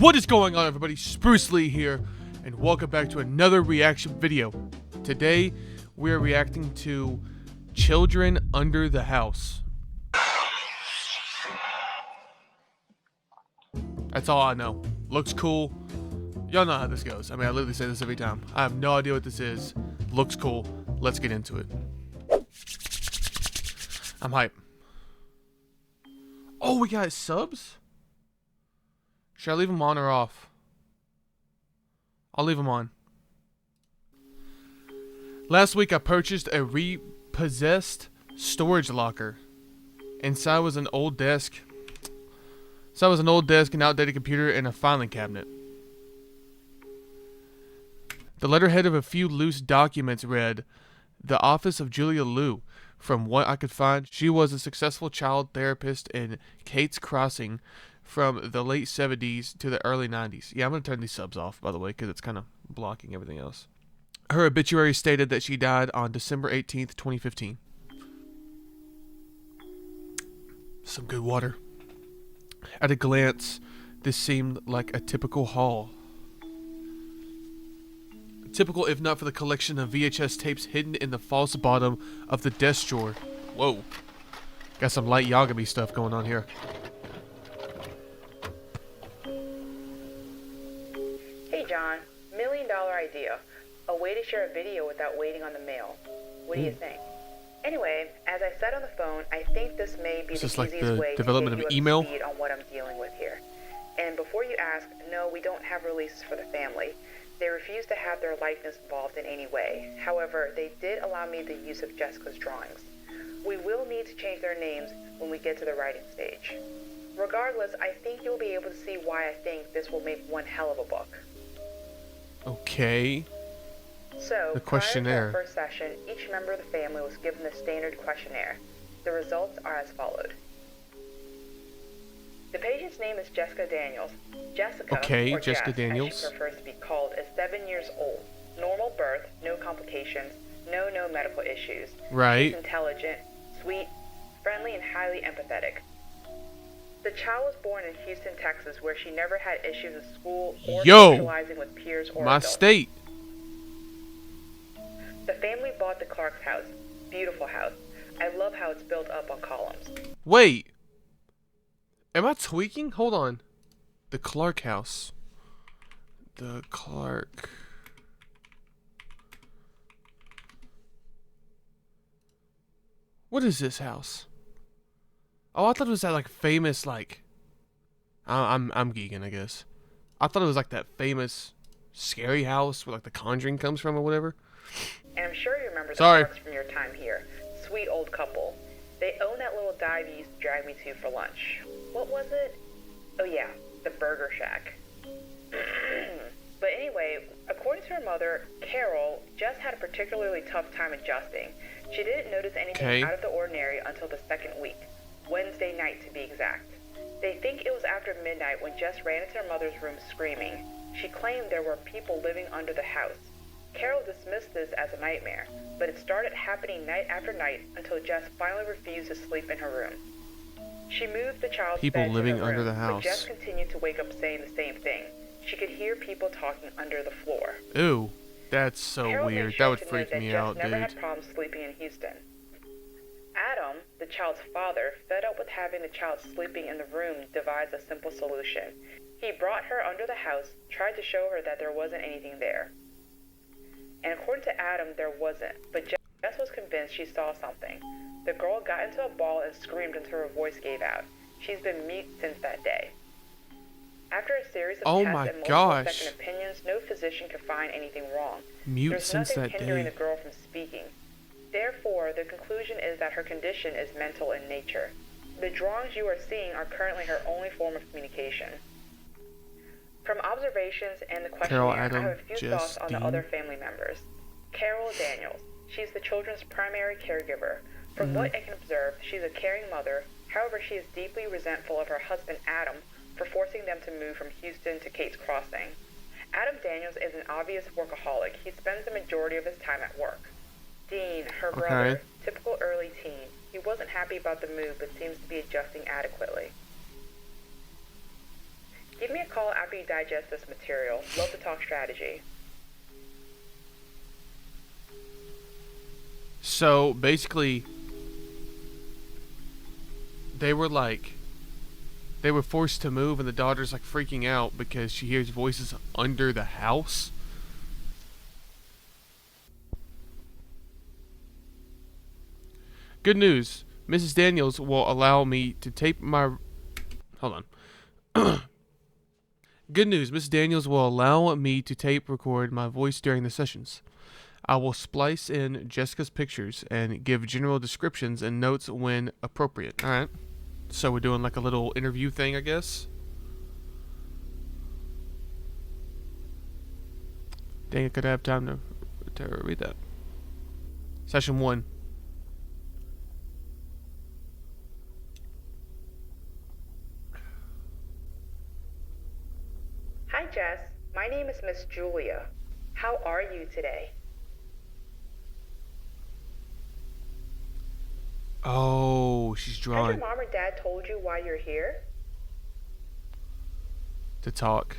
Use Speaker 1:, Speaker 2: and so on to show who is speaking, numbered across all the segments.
Speaker 1: What is going on, everybody? SpruceLee here, and welcome back to another reaction video. Today, we are reacting to Children Under the House. That's all I know. Looks cool. Y'all know how this goes. I mean, I literally say this every time. I have no idea what this is. Looks cool. Let's get into it. I'm hype. Oh, we got subs? Should I leave them on or off? I'll leave them on. Last week I purchased a repossessed storage locker. Inside was an old desk. An outdated computer, and a filing cabinet. The letterhead of a few loose documents read, "The Office of Julia Liu. From what I could find, she was a successful child therapist in Kate's Crossing from the late 70s to the early 90s. Yeah, I'm going to turn these subs off, by the way, because it's kind of blocking everything else. Her obituary stated that she died on December 18th, 2015. Some good water. At a glance, this seemed like a typical haul. Typical if not for the collection of VHS tapes hidden in the false bottom of the desk drawer. Whoa. Got some light Yagami stuff going on here.
Speaker 2: Hey John, $1 million idea. A way to share a video without waiting on the mail. What do you think? Anyway, as I said on the phone, I think this may be the easiest way to get you up to speed on what I'm dealing with here. And before you ask, no, we don't have releases for the family. They refuse to have their likeness involved in any way. However, they did allow me the use of Jessica's drawings. We will need to change their names when we get to the writing stage. Regardless, I think you'll be able to see why I think this will make one hell of a book.
Speaker 1: Okay.
Speaker 2: So,
Speaker 1: the questionnaire.
Speaker 2: Prior to our first session, each member of the family was given the standard questionnaire. The results are as followed. The patient's name is Jessica Daniels. Jessica, or
Speaker 1: Jessica
Speaker 2: Jess,
Speaker 1: Daniels,
Speaker 2: as she prefers to be called, is 7 years old. Normal birth, no complications, no medical issues.
Speaker 1: Right.
Speaker 2: She's intelligent, sweet, friendly, and highly empathetic. The child was born in Houston, Texas, where she never had issues in school or socializing with peers or
Speaker 1: my
Speaker 2: adults.
Speaker 1: State.
Speaker 2: The family bought the Clark's house. Beautiful house. I love how it's built up on columns.
Speaker 1: Wait. Am I tweaking? Hold on. The Clark house. The Clark. What is this house? Oh, I thought it was that like famous like. I'm geeking, I guess. I thought it was like that famous scary house where like the Conjuring comes from or whatever.
Speaker 2: And I'm sure you remember the Clarks from your time here. Sweet old couple. They own that little dive you used to drag me to for lunch. What was it? Oh yeah, the Burger Shack. But anyway, according to her mother, Carol, Jess had a particularly tough time adjusting. She didn't notice anything out of the ordinary until the second week. Wednesday night, to be exact. They think it was after midnight when Jess ran into her mother's room screaming. She claimed there were people living under the house. Carol dismissed this as a nightmare, but it started happening night after night until Jess finally refused to sleep in her room. She moved the child's bed
Speaker 1: living
Speaker 2: to her room,
Speaker 1: under the house.
Speaker 2: but Jess continued to wake up saying the same thing. She could hear people talking under the floor.
Speaker 1: Ooh, that's so
Speaker 2: Carol
Speaker 1: weird.
Speaker 2: Sure
Speaker 1: that would freak me out,
Speaker 2: Jess never
Speaker 1: dude.
Speaker 2: had problems sleeping in Houston. Adam, the child's father, fed up with having the child sleeping in the room, devised a simple solution. He brought her under the house, tried to show her that there wasn't anything there. And according to Adam, there wasn't, but Jess was convinced she saw something. The girl got into a ball and screamed until her voice gave out. She's been mute since that day. After a series of tests and multiple second opinions, no physician could find anything wrong. There's nothing hindering the girl from speaking. Therefore, the conclusion is that her condition is mental in nature. The drawings you are seeing are currently her only form of communication. From observations and the questionnaire, I have a few thoughts on the other family members. Carol Daniels. She's the children's primary caregiver. From what I can observe, she's a caring mother. However, she is deeply resentful of her husband, Adam, for forcing them to move from Houston to Kate's Crossing. Adam Daniels is an obvious workaholic. He spends the majority of his time at work. Dean, her brother, typical early teen. He wasn't happy about the move, but seems to be adjusting adequately. Give me a call after you digest this material. Love to talk strategy.
Speaker 1: So basically, they were forced to move, and the daughter's like freaking out because she hears voices under the house. Good news. Mrs. Daniels will allow me to tape my... Hold on. Good news. Mrs. Daniels will allow me to tape record my voice during the sessions. I will splice in Jessica's pictures and give general descriptions and notes when appropriate. Alright. So we're doing like a little interview thing, I guess. Dang, I could have time to read that. Session 1.
Speaker 2: Hi, Jess. My name is Miss Julia. How are you today?
Speaker 1: Oh, she's
Speaker 2: Has
Speaker 1: drawing
Speaker 2: your mom or dad told you why you're here?
Speaker 1: to talk.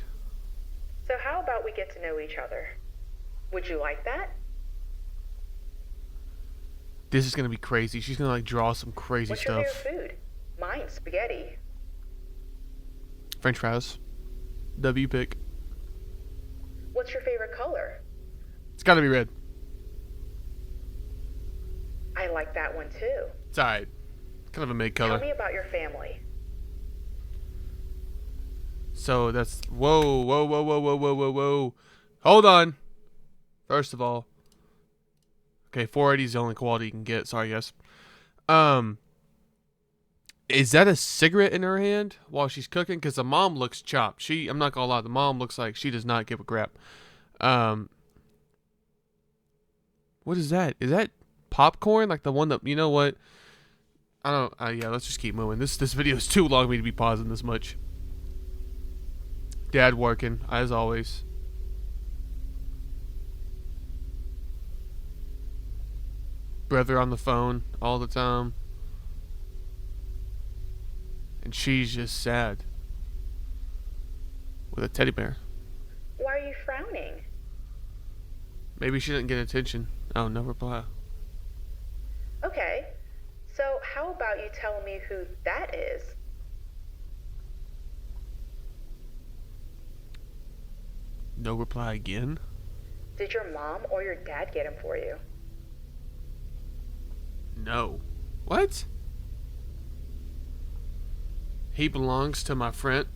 Speaker 2: So how about we get to know each other? Would you like that?
Speaker 1: This is gonna be crazy. She's gonna like draw some crazy
Speaker 2: What's your
Speaker 1: stuff.
Speaker 2: favorite food? Mine's spaghetti.
Speaker 1: French fries. W pick.
Speaker 2: What's your favorite color?
Speaker 1: It's gotta be red.
Speaker 2: I like that one too.
Speaker 1: It's alright. Kind of a mid color.
Speaker 2: Tell me about your family.
Speaker 1: So that's whoa. Hold on. First of all. Okay, 480 is the only quality you can get. Sorry, guys. Is that a cigarette in her hand while she's cooking? Because the mom looks chopped. I'm not gonna lie, the mom looks like she does not give a crap. What is that? Is that popcorn? Like the one that, you know what? I don't. Yeah, let's just keep moving. This video is too long for me to be pausing this much. Dad working as always. Brother on the phone all the time. And she's just sad. With a teddy bear.
Speaker 2: Why are you frowning?
Speaker 1: Maybe she didn't get attention. Oh, no reply.
Speaker 2: Okay, so how about you tell me who that is?
Speaker 1: No reply again?
Speaker 2: Did your mom or your dad get him for you?
Speaker 1: No. What? He belongs to my friend.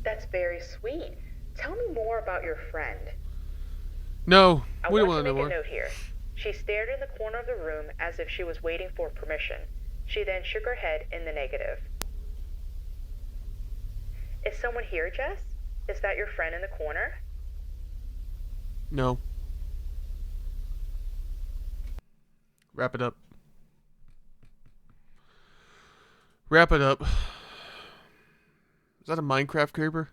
Speaker 2: That's very sweet. Tell me more about your friend.
Speaker 1: No,
Speaker 2: I
Speaker 1: we don't
Speaker 2: want
Speaker 1: want to
Speaker 2: to
Speaker 1: know
Speaker 2: make a
Speaker 1: more.
Speaker 2: note here. She stared in the corner of the room as if she was waiting for permission. She then shook her head in the negative. Is someone here, Jess? Is that your friend in the corner?
Speaker 1: No. Wrap it up. Wrap it up. Is that a Minecraft creeper?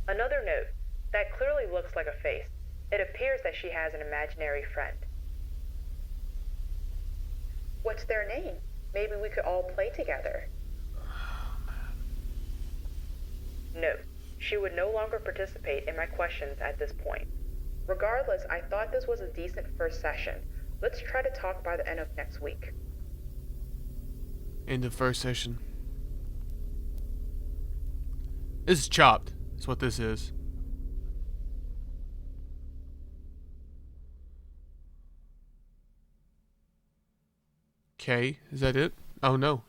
Speaker 2: Another note. That clearly looks like a face. It appears that she has an imaginary friend. What's their name? Maybe we could all play together. Note. She would no longer participate in my questions at this point. Regardless, I thought this was a decent first session. Let's try to talk by the end of next week.
Speaker 1: End of first session. This is chopped. That's what this is. Okay, is that it? Oh no.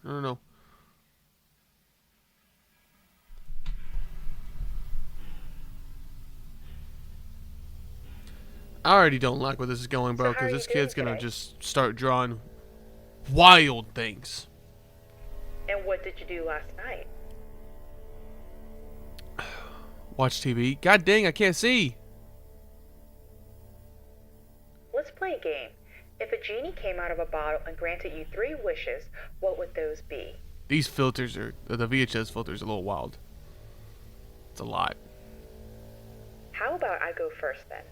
Speaker 1: I already don't like where this is going, bro,
Speaker 2: So how
Speaker 1: because
Speaker 2: are
Speaker 1: this
Speaker 2: you
Speaker 1: kid's
Speaker 2: doing
Speaker 1: gonna
Speaker 2: today?
Speaker 1: just start drawing wild things.
Speaker 2: And what did you do last night?
Speaker 1: Watch TV. God dang, I can't see.
Speaker 2: Let's play a game. If a genie came out of a bottle and granted you 3 wishes, what would those be?
Speaker 1: These filters are, the VHS filters are a little wild. It's a lot.
Speaker 2: How about I go first then?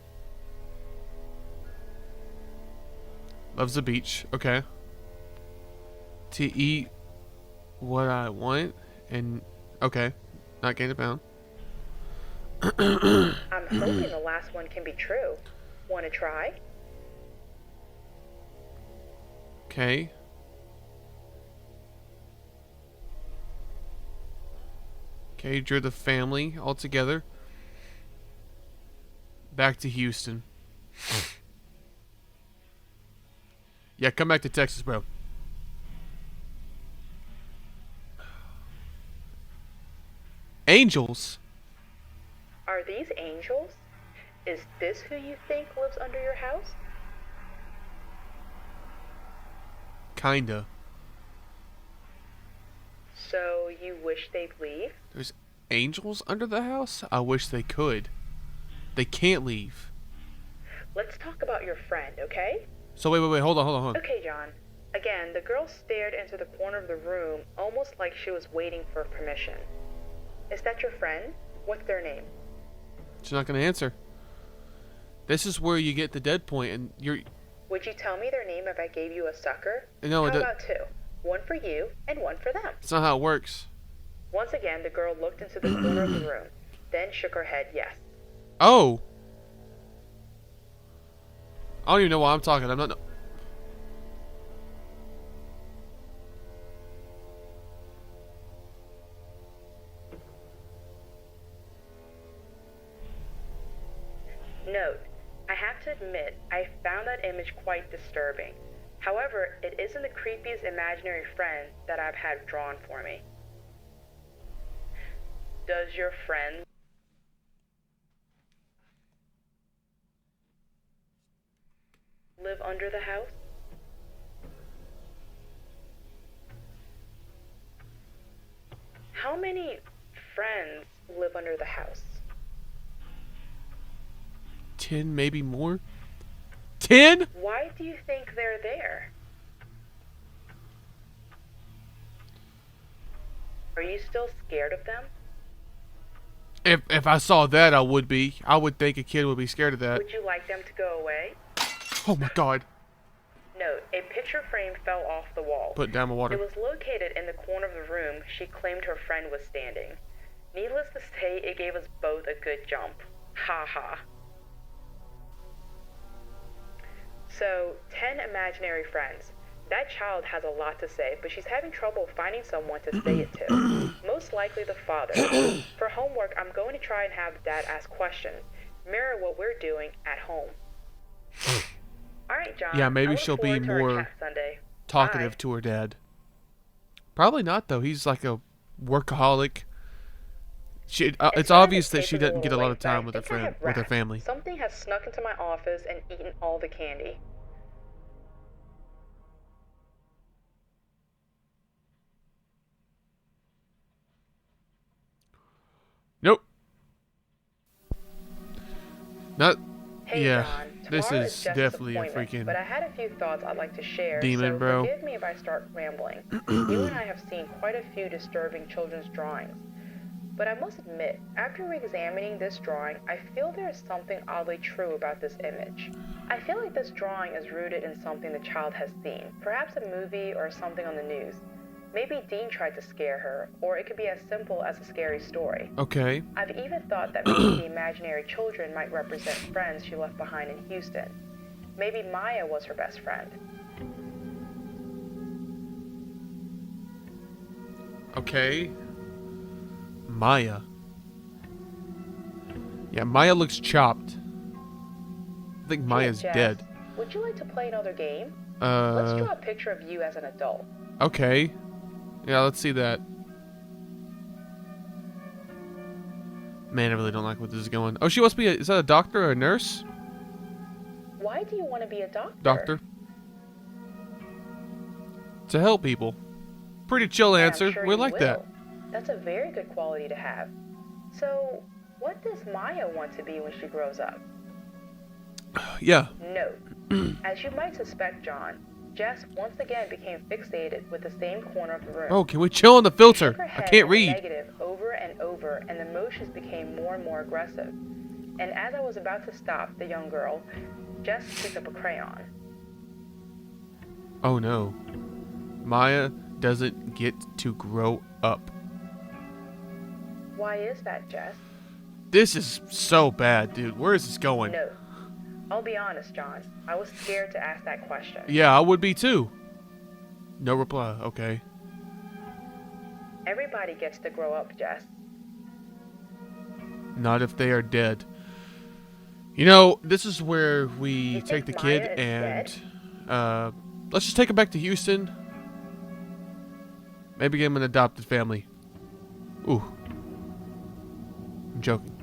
Speaker 1: Loves the beach. Okay. To eat what I want, and okay, not gain a pound.
Speaker 2: I'm hoping the last one can be true. Want to try?
Speaker 1: Okay. Okay, drew the family all together. Back to Houston. Yeah, come back to Texas, bro. Angels?
Speaker 2: Are these angels? Is this who you think lives under your house?
Speaker 1: Kinda.
Speaker 2: So you wish they'd leave?
Speaker 1: There's angels under the house? I wish they could. They can't leave.
Speaker 2: Let's talk about your friend, okay?
Speaker 1: So wait, hold on.
Speaker 2: Okay, John. Again, the girl stared into the corner of the room almost like she was waiting for permission. Is that your friend? What's their name?
Speaker 1: She's not gonna answer. This is where you get the dead point, and you're.
Speaker 2: Would you tell me their name if I gave you a sucker?
Speaker 1: No,
Speaker 2: How about two? One for you and one for them.
Speaker 1: It's not how it works.
Speaker 2: Once again, the girl looked into the corner of the room, then shook her head yes.
Speaker 1: Oh. I don't even know why I'm talking. I'm not.
Speaker 2: Note, I have to admit, I found that image quite disturbing. However, it isn't the creepiest imaginary friend that I've had drawn for me. Does your friend live under the house? How many friends live under the house?
Speaker 1: 10, maybe more? 10?
Speaker 2: Why do you think they're there? Are you still scared of them?
Speaker 1: If I saw that, I would be. I would think a kid would be scared of that.
Speaker 2: Would you like them to go away?
Speaker 1: Oh my god.
Speaker 2: Note, a picture frame fell off the wall.
Speaker 1: Put it down my
Speaker 2: It
Speaker 1: water.
Speaker 2: was located in the corner of the room she claimed her friend was standing. Needless to say, it gave us both a good jump. Ha ha. So, 10 imaginary friends. That child has a lot to say, but she's having trouble finding someone to say it to. Most likely the father. For homework, I'm going to try and have Dad ask questions. Mirror what we're doing at home. Alright, John.
Speaker 1: Yeah, maybe
Speaker 2: I look
Speaker 1: she'll be
Speaker 2: forward to our
Speaker 1: more
Speaker 2: chat Sunday.
Speaker 1: talkative
Speaker 2: Bye.
Speaker 1: to her dad. Probably not, though. He's like a workaholic. It's obvious that she doesn't get a lot of time with her friend, with her family.
Speaker 2: Something has snuck into my office and eaten all the candy.
Speaker 1: Nope. Not.
Speaker 2: Hey,
Speaker 1: Yeah,
Speaker 2: John,
Speaker 1: this
Speaker 2: tomorrow
Speaker 1: is
Speaker 2: Jess's
Speaker 1: definitely a
Speaker 2: appointment,
Speaker 1: freaking
Speaker 2: but I had a few thoughts I'd like to share,
Speaker 1: demon,
Speaker 2: so
Speaker 1: bro.
Speaker 2: forgive me if I start rambling. You and I have seen quite a few disturbing children's drawings. But I must admit, after re-examining this drawing, I feel there is something oddly true about this image. I feel like this drawing is rooted in something the child has seen, perhaps a movie or something on the news. Maybe Dean tried to scare her, or it could be as simple as a scary story.
Speaker 1: Okay.
Speaker 2: I've even thought that maybe the imaginary children might represent friends she left behind in Houston. Maybe Maya was her best friend.
Speaker 1: Okay. Maya. Yeah, Maya looks chopped. I think Maya's
Speaker 2: Hey, Jess,
Speaker 1: dead.
Speaker 2: Would you like to play another game? Let's draw a
Speaker 1: Uh.
Speaker 2: picture of you as an adult.
Speaker 1: Okay. Yeah, let's see that. Man, I really don't like where this is going. Oh, she must be is that a doctor or a nurse?
Speaker 2: Why do you want to be a doctor?
Speaker 1: Doctor. To help people. Pretty chill
Speaker 2: And I'm
Speaker 1: answer.
Speaker 2: sure
Speaker 1: We
Speaker 2: you
Speaker 1: like that.
Speaker 2: will. That's a very good quality to have. So, what does Maya want to be when she grows up?
Speaker 1: Yeah.
Speaker 2: Note, as you might suspect, John, Jess once again became fixated with the same corner of the room.
Speaker 1: Bro, can we chill on the filter?
Speaker 2: Shook her
Speaker 1: I
Speaker 2: head
Speaker 1: can't
Speaker 2: in the
Speaker 1: read.
Speaker 2: Negative over and over, and the motions became more and more aggressive. And as I was about to stop the young girl, Jess picked up a crayon.
Speaker 1: Oh no. Maya doesn't get to grow up.
Speaker 2: Why is that, Jess?
Speaker 1: This is so bad, dude. Where is this going?
Speaker 2: No. I'll be honest, John. I was scared to ask that question.
Speaker 1: Yeah, I would be too. No reply. Okay.
Speaker 2: Everybody gets to grow up, Jess.
Speaker 1: Not if they are dead. You know, this is where we
Speaker 2: You
Speaker 1: take the
Speaker 2: think
Speaker 1: kid
Speaker 2: Maya is
Speaker 1: and let's just take him back to Houston. Maybe give him an adopted family. Ooh. I'm joking.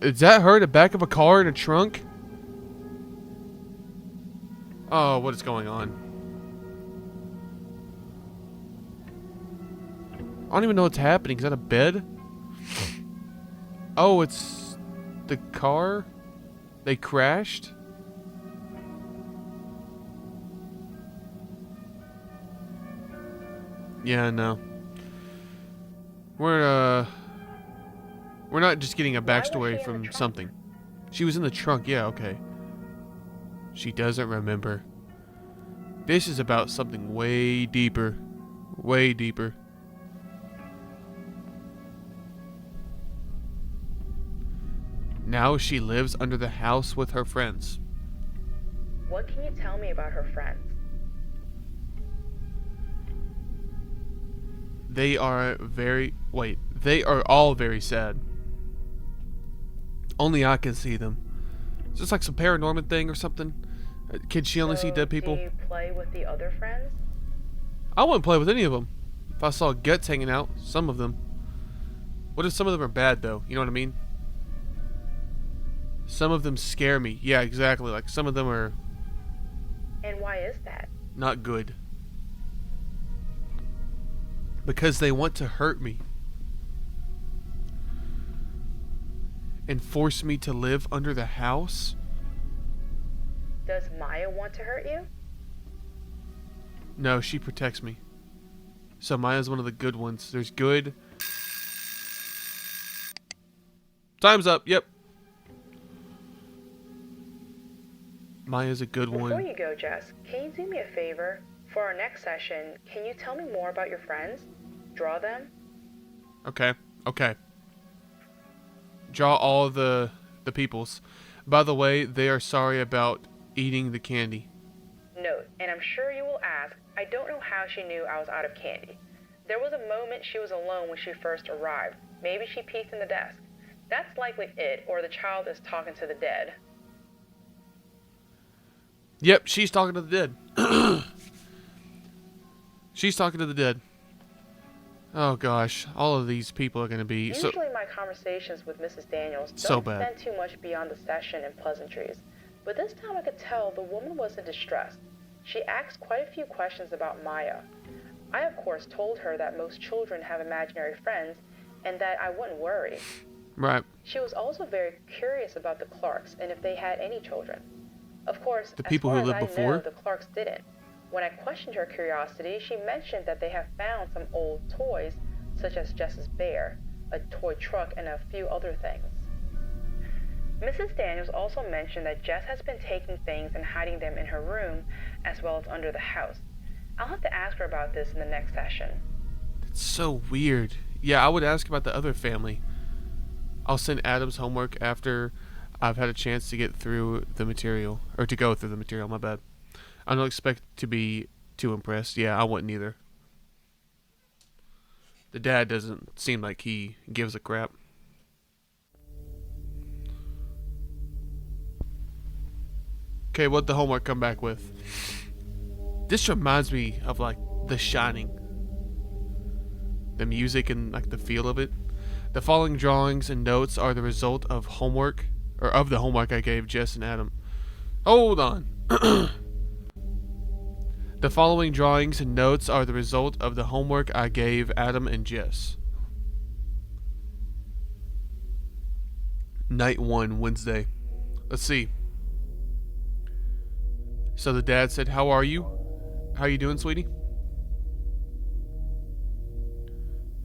Speaker 1: Is that her in the back of a car in a trunk? Oh, what is going on? I don't even know what's happening. Is that a bed? Oh, it's the car? They crashed? Yeah, no. We're not just getting a
Speaker 2: Why was she
Speaker 1: backstory
Speaker 2: in the
Speaker 1: from
Speaker 2: trunk?
Speaker 1: something. She was in the trunk, yeah, okay. She doesn't remember. This is about something way deeper. Way deeper. Now she lives under the house with her friends.
Speaker 2: What can you tell me about her friends?
Speaker 1: They are all very sad. Only I can see them. Is this like some paranormal thing or something? Can she only see dead people?
Speaker 2: Do you play with the other friends?
Speaker 1: I wouldn't play with any of them. If I saw guts hanging out, some of them. What if some of them are bad though? You know what I mean? Some of them scare me. Yeah, exactly. Like some of them are
Speaker 2: And why is that?
Speaker 1: not good. Because they want to hurt me. And force me to live under the house?
Speaker 2: Does Maya want to hurt you?
Speaker 1: No, she protects me. So Maya's one of the good ones. There's good. Time's up. Yep. Maya's a good
Speaker 2: Before
Speaker 1: one.
Speaker 2: you go, Jess, can you do me a favor? For our next session, can you tell me more about your friends? Draw them?
Speaker 1: Okay. Okay. Draw all the peoples. By the way, they are sorry about eating the candy.
Speaker 2: Note, and I'm sure you will ask, I don't know how she knew I was out of candy. There was a moment she was alone when she first arrived. Maybe she peeked in the desk. That's likely it, or the child is talking to the dead.
Speaker 1: Yep, she's talking to the dead. She's talking to the dead. Oh gosh, all of these people are gonna be so.
Speaker 2: Usually my conversations with Mrs. Daniels
Speaker 1: So
Speaker 2: don't
Speaker 1: bad.
Speaker 2: extend too much beyond the session and pleasantries, but this time I could tell the woman was in distress. She asked quite a few questions about Maya. I of course told her that most children have imaginary friends and that I wouldn't worry.
Speaker 1: Right.
Speaker 2: She was also very curious about the Clarks and if they had any children. Of course,
Speaker 1: The people who
Speaker 2: as far
Speaker 1: lived
Speaker 2: as I
Speaker 1: before?
Speaker 2: know, the Clarks didn't. When I questioned her curiosity, she mentioned that they have found some old toys, such as Jess's bear, a toy truck, and a few other things. Mrs. Daniels also mentioned that Jess has been taking things and hiding them in her room, as well as under the house. I'll have to ask her about this in the next session.
Speaker 1: It's so weird. Yeah, I would ask about the other family. I'll send Adam's homework after I've had a chance to get through the material. Or to go through the material, my bad. I don't expect to be too impressed. Yeah, I wouldn't either. The dad doesn't seem like he gives a crap. Okay, what'd the homework come back with? This reminds me of like The Shining. The music and like the feel of it. The following drawings and notes are the result of homework, or of the homework I gave Jess and Adam. Hold on. The following drawings and notes are the result of the homework I gave Adam and Jess. Night 1, Wednesday. Let's see. So the dad said, "How are you? How you doing, sweetie?"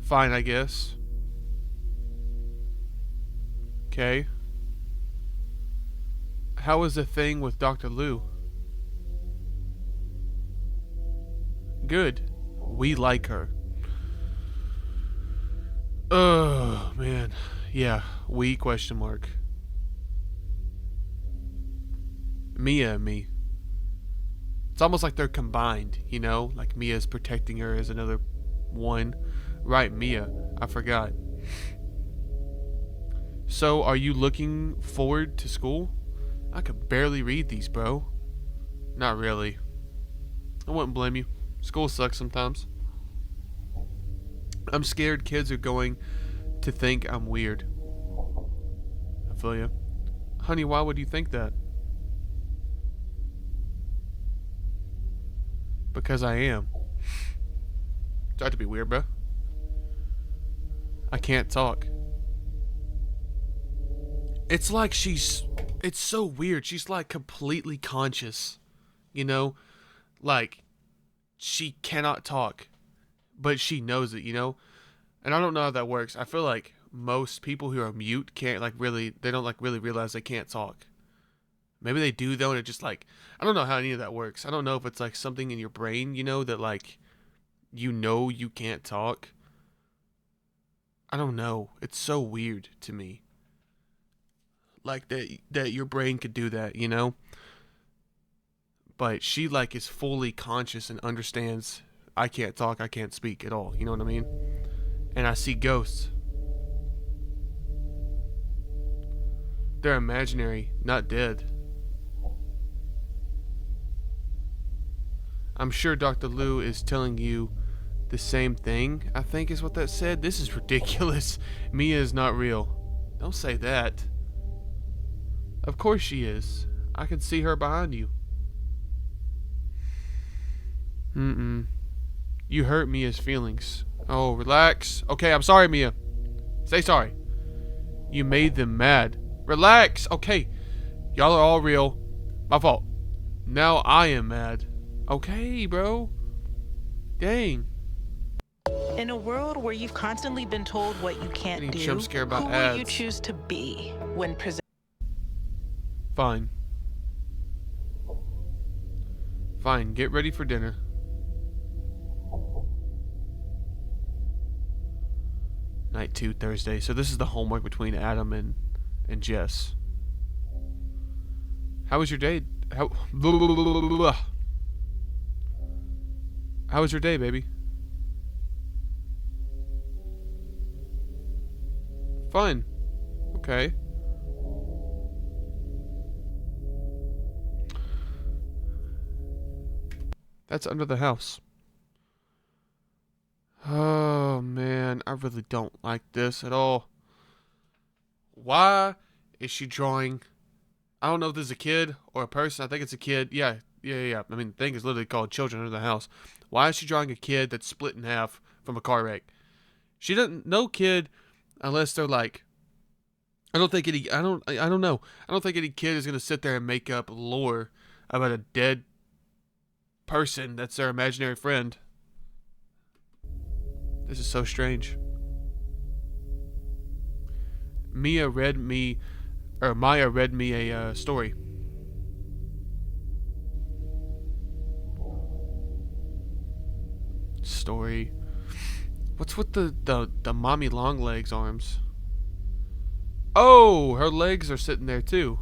Speaker 1: Fine, I guess. Okay. How was the thing with Dr. Lou? Good. We like her. Oh, man. Yeah, we question mark. Mia and me. It's almost like they're combined, you know? Like Mia's protecting her as another one. Right, Mia. I forgot. So, are you looking forward to school? I could barely read these, bro. Not really. I wouldn't blame you. School sucks sometimes. I'm scared kids are going to think I'm weird. I feel you. Honey, why would you think that? Because I am. Try to be weird, bro. I can't talk. It's like it's so weird. She's like completely conscious. You know? Like, she cannot talk. But she knows it, you know? And I don't know how that works. I feel like most people who are mute can't they don't really realize they can't talk. Maybe they do though, and it just like, I don't know how any of that works. I don't know if it's like something in your brain, you know, that like, you can't talk. I don't know. It's so weird to me. Like that your brain could do that, you know? But she like is fully conscious and understands I can't talk, I can't speak at all. You know what I mean? And I see ghosts. They're imaginary, not dead. I'm sure Dr. Liu is telling you the same thing, I think is what that said. This is ridiculous. Mia is not real. Don't say that. Of course she is. I can see her behind you. You hurt Mia's feelings. Oh, relax. Okay, I'm sorry, Mia. Say sorry. You made them mad. Relax. Okay. Y'all are all real. My fault. Now I am mad. Okay, bro. Dang.
Speaker 3: In a world where you've constantly been told what you can't
Speaker 1: Any
Speaker 3: do,
Speaker 1: jump scare about
Speaker 3: who
Speaker 1: ads.
Speaker 3: will you choose to be when presented?
Speaker 1: Fine. Fine, get ready for dinner. Night 2, Thursday. So this is the homework between Adam and Jess. How was your day? How was your day, baby? Fine. Okay. That's under the house. Oh, man. I really don't like this at all. Why is she drawing... I don't know if this is a kid or a person. I think it's a kid. Yeah. I mean, the thing is literally called Children Under the House. Why is she drawing a kid that's split in half from a car wreck? She doesn't... No kid, unless they're like... I don't know. I don't think any kid is going to sit there and make up lore about a dead person that's their imaginary friend. This is so strange. Maya read me a story. Story. What's with the mommy long legs arms? Oh, her legs are sitting there too.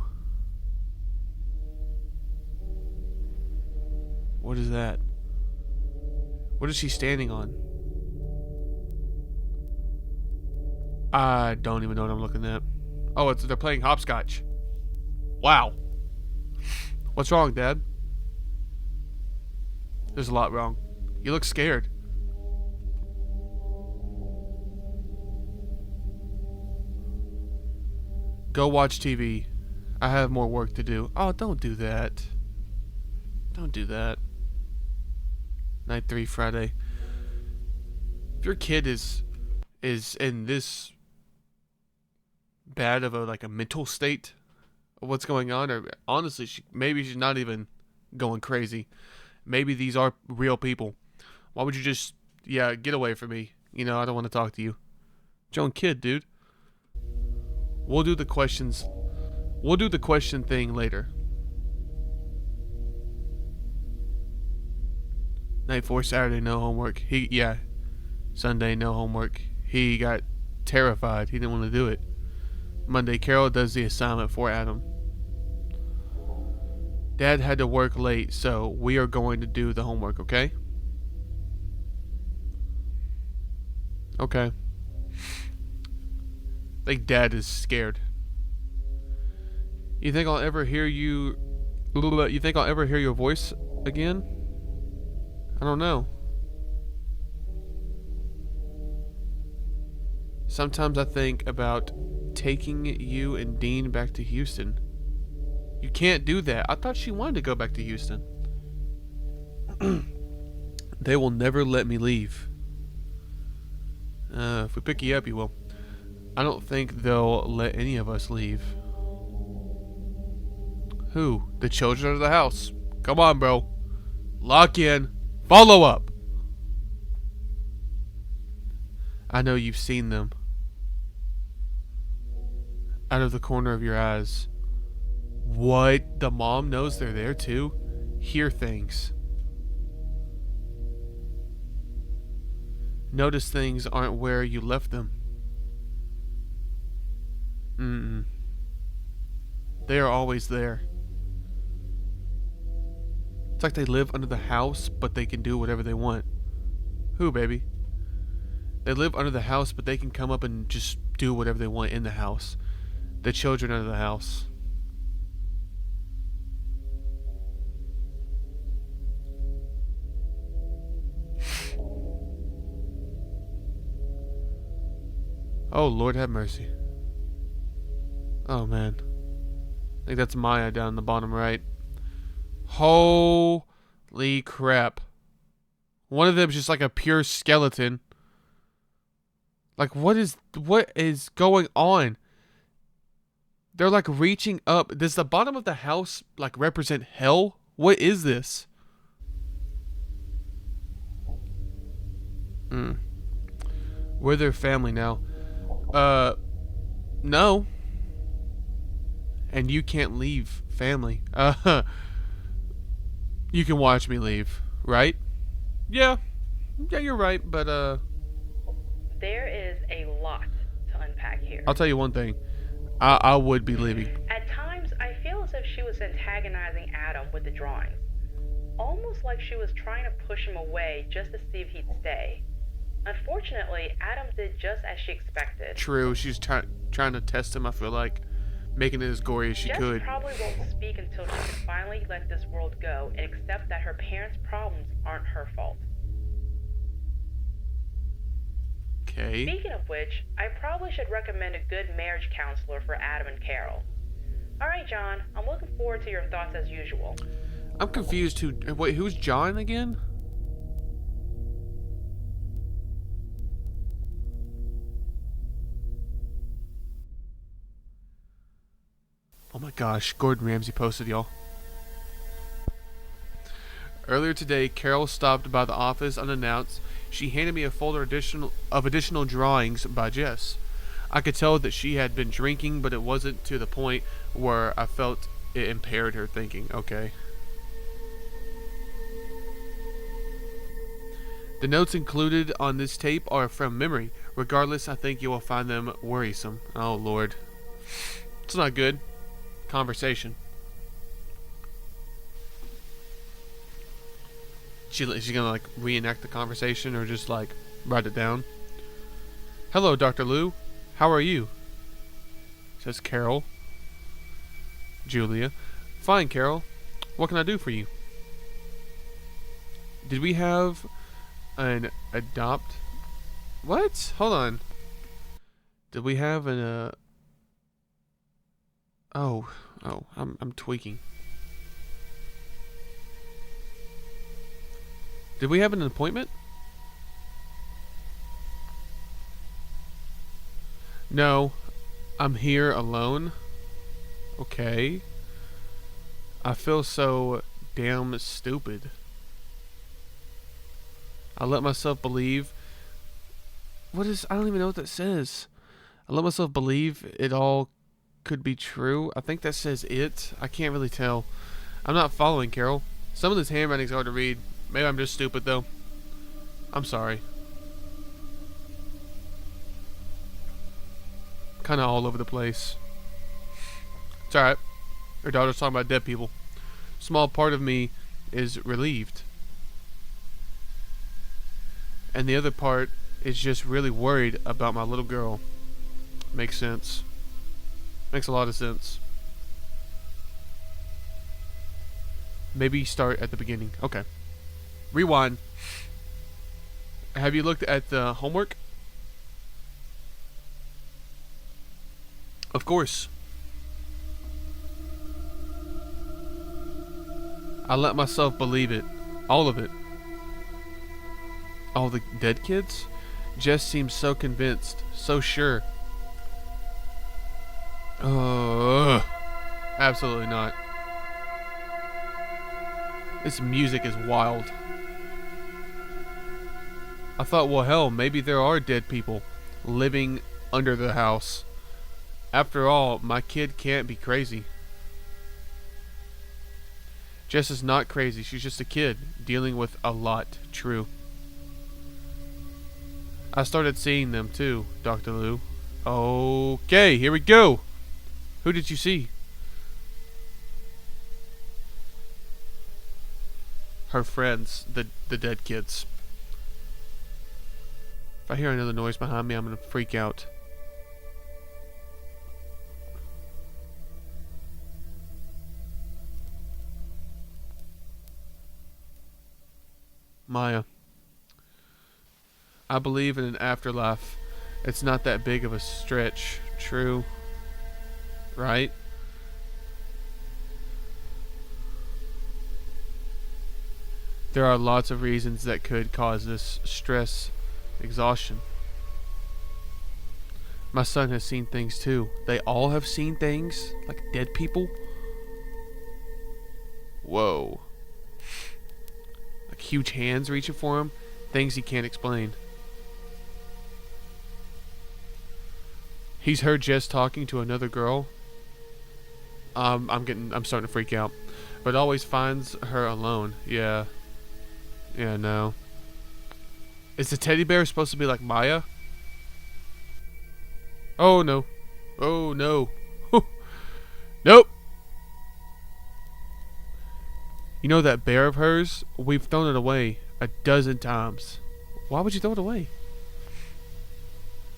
Speaker 1: What is that? What is she standing on? I don't even know what I'm looking at. Oh, they're playing hopscotch. Wow. What's wrong, Dad? There's a lot wrong. You look scared. Go watch TV. I have more work to do. Oh, don't do that. Don't do that. Night 3, Friday. If your kid is in this bad of a mental state of what's going on, or honestly, maybe she's not even going crazy. Maybe these are real people. Why would you just, get away from me? I don't want to talk to you. It's your own kid, dude. We'll do the question thing later. Night 4, Saturday, no homework. Sunday, no homework. He got terrified. He didn't want to do it. Monday, Carol does the assignment for Adam. Dad had to work late, so we are going to do the homework, okay? Okay. I think Dad is scared. You think I'll ever hear you think I'll ever hear your voice again? I don't know. Sometimes I think about taking you and Dean back to Houston. You can't do that. I thought she wanted to go back to Houston. They will never let me leave. If we pick you up, you will. I don't think they'll let any of us leave. Who? The children of the house. Come on, bro. Lock in. Follow up. I know you've seen them. Out of the corner of your eyes. What? The mom knows they're there too? Hear things. Notice things aren't where you left them. They are always there. It's like they live under the house, but they can do whatever they want. Who, baby? They live under the house, but they can come up and just do whatever they want in the house. The children under the house. Oh, Lord have mercy. Oh, man. I think that's Maya down in the bottom right. Holy crap. One of them's just like a pure skeleton. Like, what is going on? They're like reaching up. Does the bottom of the house like represent hell? What is this? We're their family now. No. And you can't leave family. You can watch me leave, right? Yeah, you're right, but
Speaker 2: There is a lot to unpack here.
Speaker 1: I'll tell you one thing. I would be leaving.
Speaker 2: At times, I feel as if she was antagonizing Adam with the drawings. Almost like she was trying to push him away just to see if he'd stay. Unfortunately, Adam did just as she expected.
Speaker 1: True, she's trying to test him, I feel like. Making it as gory as she
Speaker 2: Jess
Speaker 1: could.
Speaker 2: probably won't speak until she can finally let this world go and accept that her parents' problems aren't her fault.
Speaker 1: Okay.
Speaker 2: Speaking of which, I probably should recommend a good marriage counselor for Adam and Carol. Alright, John, I'm looking forward to your thoughts as usual.
Speaker 1: I'm confused. Wait, who's John again? Oh my gosh, Gordon Ramsay posted, y'all. Earlier today, Carol stopped by the office unannounced. She handed me a folder of additional drawings by Jess. I could tell that she had been drinking, but it wasn't to the point where I felt it impaired her thinking. Okay. The notes included on this tape are from memory. Regardless, I think you will find them worrisome. Oh, Lord. It's not good. Conversation. She's gonna like reenact the conversation or just like write it down. Hello, Dr. Lou. How are you? Says Carol. Julia. Fine, Carol. What can I do for you? Did we have an adopt? What? Hold on. Did we have an Oh, I'm tweaking. Did we have an appointment? No, I'm here alone. Okay. I feel so damn stupid. I let myself believe. I don't even know what that says. I let myself believe it all could be true. I think that says it. I can't really tell. I'm not following, Carol. Some of this handwriting's hard to read. Maybe I'm just stupid though. I'm sorry. Kind of all over the place. It's alright. Her daughter's talking about dead people. Small part of me is relieved. And the other part is just really worried about my little girl. Makes sense. Makes a lot of sense. Maybe start at the beginning. Okay. Rewind. Have you looked at the homework? Of course. I let myself believe it. All of it. All the dead kids? Jess seems so convinced. So sure. Absolutely not. This music is wild. I thought, well, hell, maybe there are dead people living under the house. After all, my kid can't be crazy. Jess is not crazy. She's just a kid dealing with a lot. True. I started seeing them too, Dr. Liu. Okay, here we go. Who did you see? Her friends, the dead kids. If I hear another noise behind me, I'm gonna freak out. Maya. I believe in an afterlife. It's not that big of a stretch. True. Right? There are lots of reasons that could cause this stress, exhaustion. My son has seen things too. They all have seen things? Like dead people? Whoa. Like huge hands reaching for him? Things he can't explain. He's heard Jess talking to another girl. I'm starting to freak out. But always finds her alone. Yeah. Yeah, no. Is the teddy bear supposed to be like Maya? Oh no. Oh no. Nope. You know that bear of hers? We've thrown it away a dozen times. Why would you throw it away?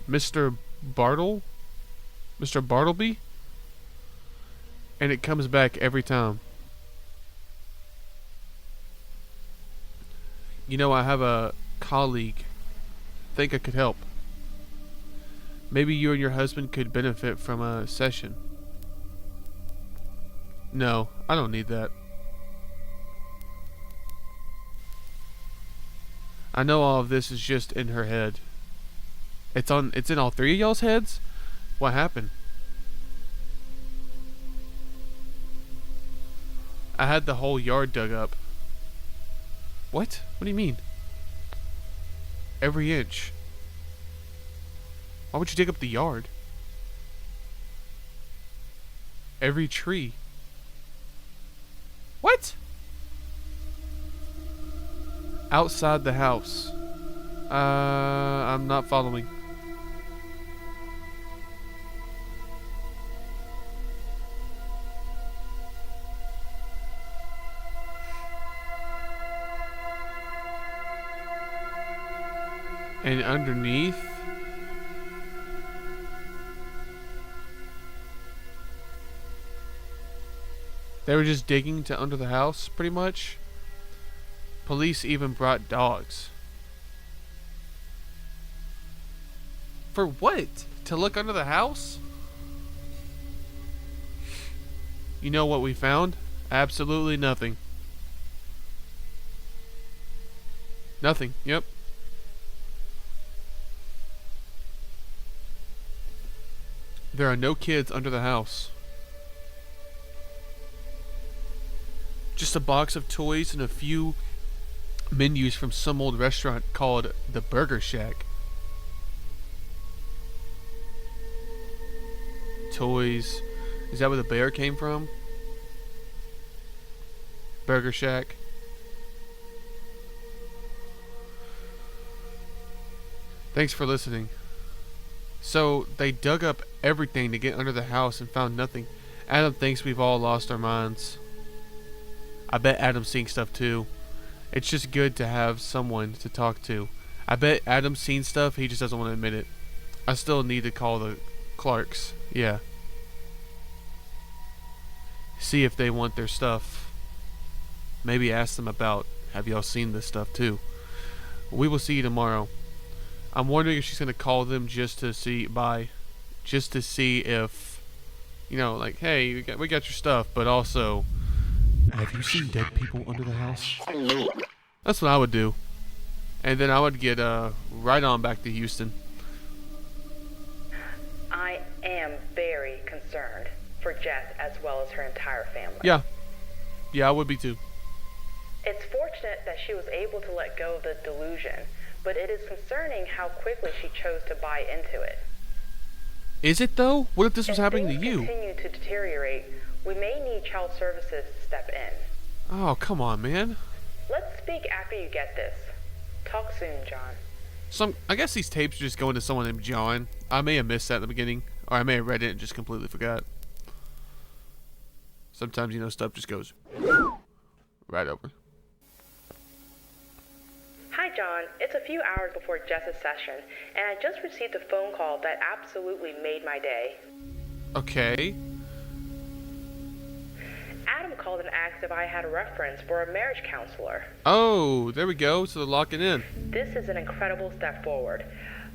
Speaker 1: Mr. Bartle? Mr. Bartleby? And it comes back every time. You know, I have a colleague. Think I could help. Maybe you and your husband could benefit from a session. No, I don't need that. I know all of this is just in her head. It's in all three of y'all's heads? What happened? I had the whole yard dug up. What? What do you mean? Every inch. Why would you dig up the yard? Every tree. What? Outside the house. I'm not following. And underneath, they were just digging to under the house, pretty much. Police even brought dogs. For what? To look under the house? You know what we found? Absolutely nothing. Nothing, yep. There are no kids under the house. Just a box of toys and a few menus from some old restaurant called the Burger Shack. Toys. Is that where the bear came from? Burger Shack. Thanks for listening. So, they dug up everything to get under the house and found nothing. Adam thinks we've all lost our minds. I bet Adam's seeing stuff too. It's just good to have someone to talk to. I bet Adam's seen stuff, he just doesn't want to admit it. I still need to call the Clarks. Yeah. See if they want their stuff. Maybe ask them about, have y'all seen this stuff too? We will see you tomorrow. I'm wondering if she's going to call them just to see if, like, hey, we got your stuff, but also, have you seen dead people under the house? That's what I would do. And then I would get right on back to Houston.
Speaker 2: I am very concerned for Jess as well as her entire family.
Speaker 1: Yeah, I would be too.
Speaker 2: It's fortunate that she was able to let go of the delusion, but it is concerning how quickly she chose to buy into it.
Speaker 1: Is it though? What if this was happening to you?
Speaker 2: If things continue to deteriorate, we may need child services to step in.
Speaker 1: Oh, come on, man.
Speaker 2: Let's speak after you get this. Talk soon, John.
Speaker 1: I guess these tapes are just going to someone named John. I may have missed that in the beginning, or I may have read it and just completely forgot. Sometimes, stuff just goes right over.
Speaker 2: Hi, John. It's a few hours before Jess's session, and I just received a phone call that absolutely made my day.
Speaker 1: Okay.
Speaker 2: Adam called and asked if I had a reference for a marriage counselor.
Speaker 1: Oh, there we go. So they're locking in.
Speaker 2: This is an incredible step forward.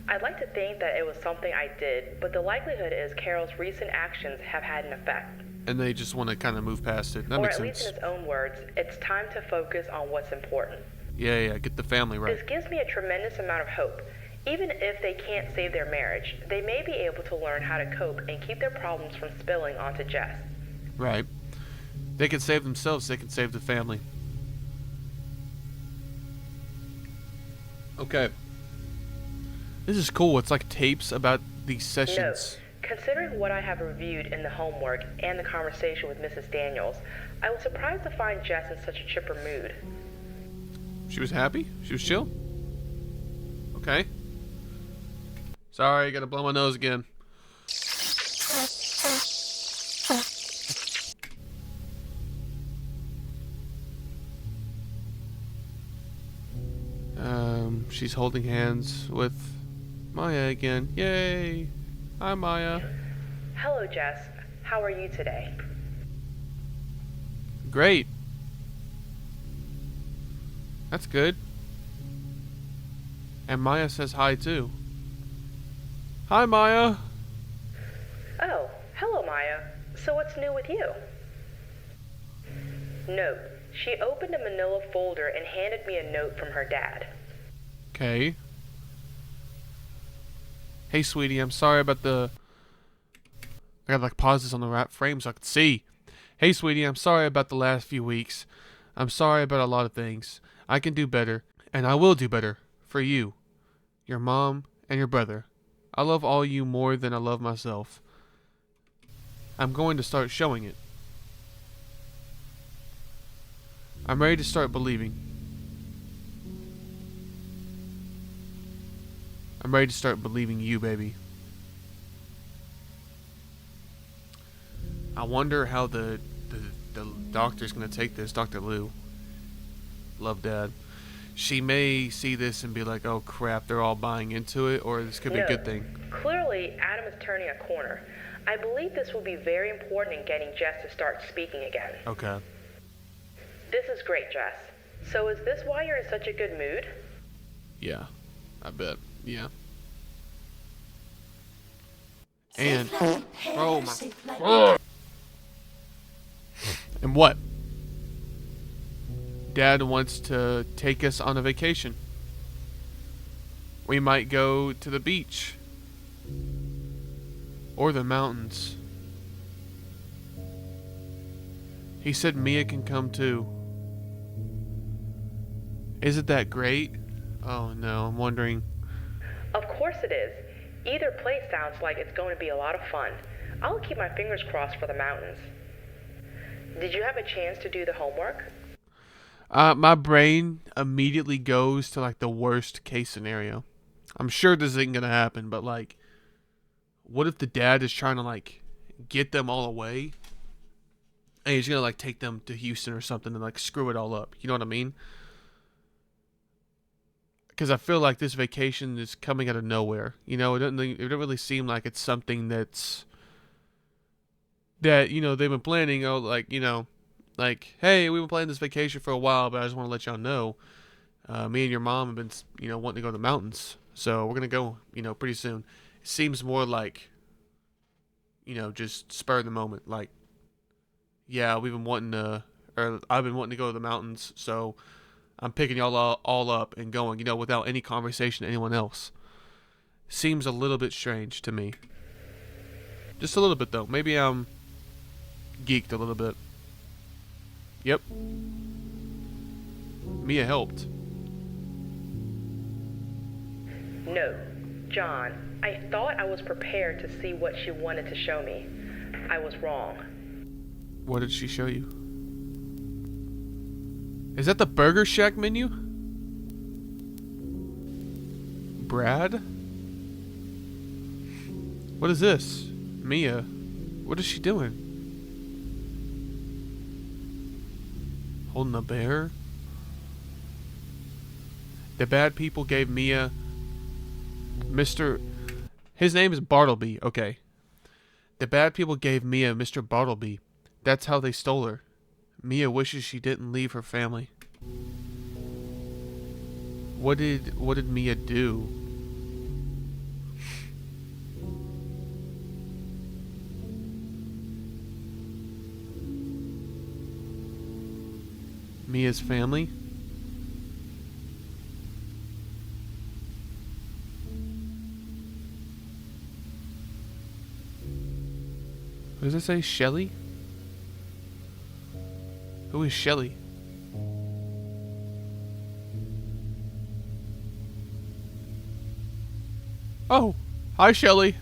Speaker 2: I'd like to think that it was something I did, but the likelihood is Carol's recent actions have had an effect.
Speaker 1: And they just want to kind of move past it. That makes sense.
Speaker 2: Or at least in his own words, it's time to focus on what's important.
Speaker 1: Yeah, get the family right.
Speaker 2: This gives me a tremendous amount of hope. Even if they can't save their marriage, they may be able to learn how to cope and keep their problems from spilling onto Jess.
Speaker 1: Right. They can save themselves, they can save the family. Okay. This is cool. It's like tapes about these sessions.
Speaker 2: No. Considering what I have reviewed in the homework and the conversation with Mrs. Daniels, I was surprised to find Jess in such a chipper mood.
Speaker 1: She was happy? She was chill? Okay. Sorry, gotta blow my nose again. She's holding hands with Maya again. Yay! Hi, Maya.
Speaker 2: Hello, Jess. How are you today?
Speaker 1: Great. That's good. And Maya says hi too. Hi, Maya.
Speaker 2: Oh, hello, Maya. So what's new with you? Note. She opened a manila folder and handed me a note from her dad.
Speaker 1: Okay. Hey, sweetie, I'm sorry about I gotta pause this on the right frame so I can see. Hey, sweetie, I'm sorry about the last few weeks. I'm sorry about a lot of things. I can do better, and I will do better for you, your mom, and your brother. I love all you more than I love myself. I'm going to start showing it. I'm ready to start believing. I'm ready to start believing you, baby. I wonder how the doctor's going to take this, Dr. Lou. Love, Dad. She may see this and be like, oh crap, they're all buying into it, or this could be a good thing.
Speaker 2: Clearly, Adam is turning a corner. I believe this will be very important in getting Jess to start speaking again.
Speaker 1: Okay.
Speaker 2: This is great, Jess. So is this why you're in such a good mood?
Speaker 1: Yeah, I bet. Yeah. And oh my. Oh. And what? Dad wants to take us on a vacation. We might go to the beach or the mountains. He said Mia can come too. Isn't that great? Oh no, I'm wondering.
Speaker 2: Of course it is. Either place sounds like it's going to be a lot of fun. I'll keep my fingers crossed for the mountains. Did you have a chance to do the homework?
Speaker 1: My brain immediately goes to like the worst case scenario. I'm sure this isn't gonna happen, but like, what if the dad is trying to like get them all away, and he's gonna like take them to Houston or something and like screw it all up? You know what I mean? Because I feel like this vacation is coming out of nowhere. You know, it don't really seem like it's something that they've been planning. Oh, like like, hey, we've been planning this vacation for a while, but I just want to let y'all know, me and your mom have been wanting to go to the mountains, so we're gonna go pretty soon. It seems more like just spur of the moment. Like, yeah, we've been wanting to, or I've been wanting to go to the mountains, so I'm picking y'all all up and going, without any conversation to anyone else. Seems a little bit strange to me. Just a little bit, though. Maybe I'm geeked a little bit. Yep. Mia helped.
Speaker 2: No, John, I thought I was prepared to see what she wanted to show me. I was wrong.
Speaker 1: What did she show you? Is that the Burger Shack menu? Brad? What is this? Mia? What is she doing? Holding a bear? The bad people gave Mia His name is Bartleby, okay. The bad people gave Mia Mr. Bartleby. That's how they stole her. Mia wishes she didn't leave her family. What did Mia do? Mia's family? What does it say? Shelly? Who is Shelly? Oh, hi Shelly.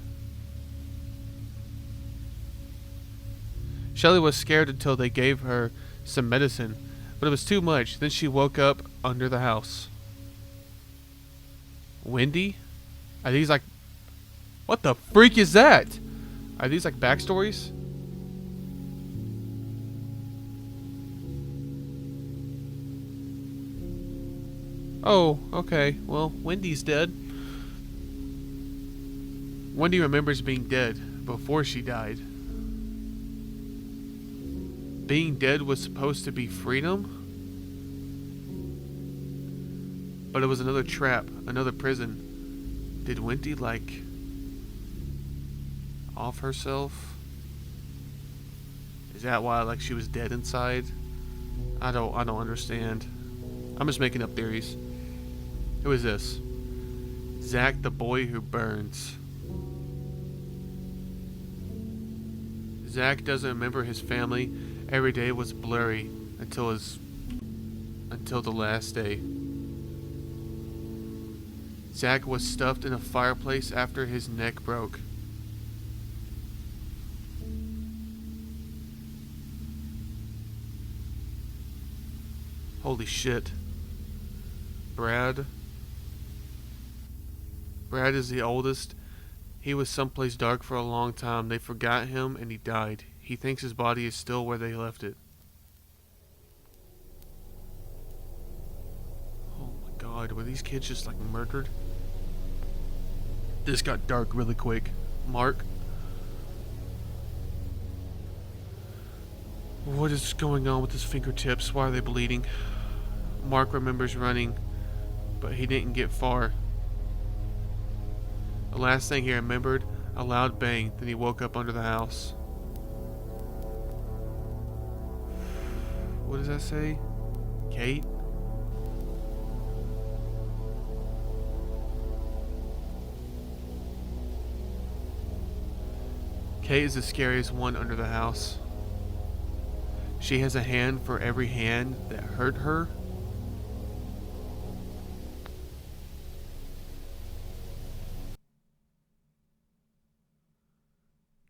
Speaker 1: Shelly was scared until they gave her some medicine, but it was too much. Then she woke up under the house. Wendy? Are these like... What the freak is that? Are these like backstories? Oh, okay. Well, Wendy's dead. Wendy remembers being dead before she died. Being dead was supposed to be freedom? But it was another trap, another prison. Did Wendy, like, off herself? Is that why, like, she was dead inside? I don't understand. I'm just making up theories. Who is this? Zach, the boy who burns. Zach doesn't remember his family. Every day was blurry until the last day. Zach was stuffed in a fireplace after his neck broke. Holy shit. Brad is the oldest. He was someplace dark for a long time. They forgot him and he died. He thinks his body is still where they left it. Oh my god, were these kids just like murdered? This got dark really quick. Mark? What is going on with his fingertips? Why are they bleeding? Mark remembers running, but he didn't get far. The last thing he remembered, a loud bang, then he woke up under the house. What does that say? Kate? Kate is the scariest one under the house. She has a hand for every hand that hurt her.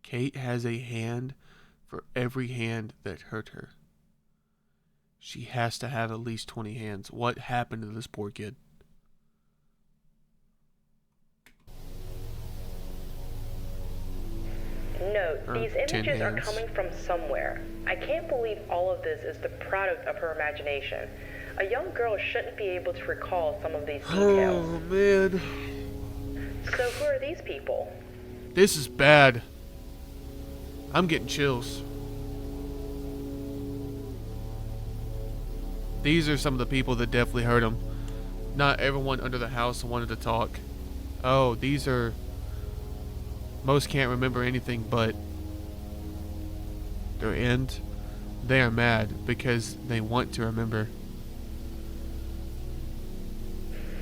Speaker 1: Kate has a hand for every hand that hurt her. She has to have at least 20 hands. What happened to this poor kid?
Speaker 2: Note,
Speaker 1: Or
Speaker 2: these
Speaker 1: 10
Speaker 2: images are
Speaker 1: hands.
Speaker 2: coming from somewhere. I can't believe all of this is the product of her imagination. A young girl shouldn't be able to recall some of these details.
Speaker 1: Oh, man.
Speaker 2: So who are these people?
Speaker 1: This is bad. I'm getting chills. These are some of the people that definitely hurt him. Not everyone under the house wanted to talk. Oh, these are... Most can't remember anything but their end. They are mad because they want to remember.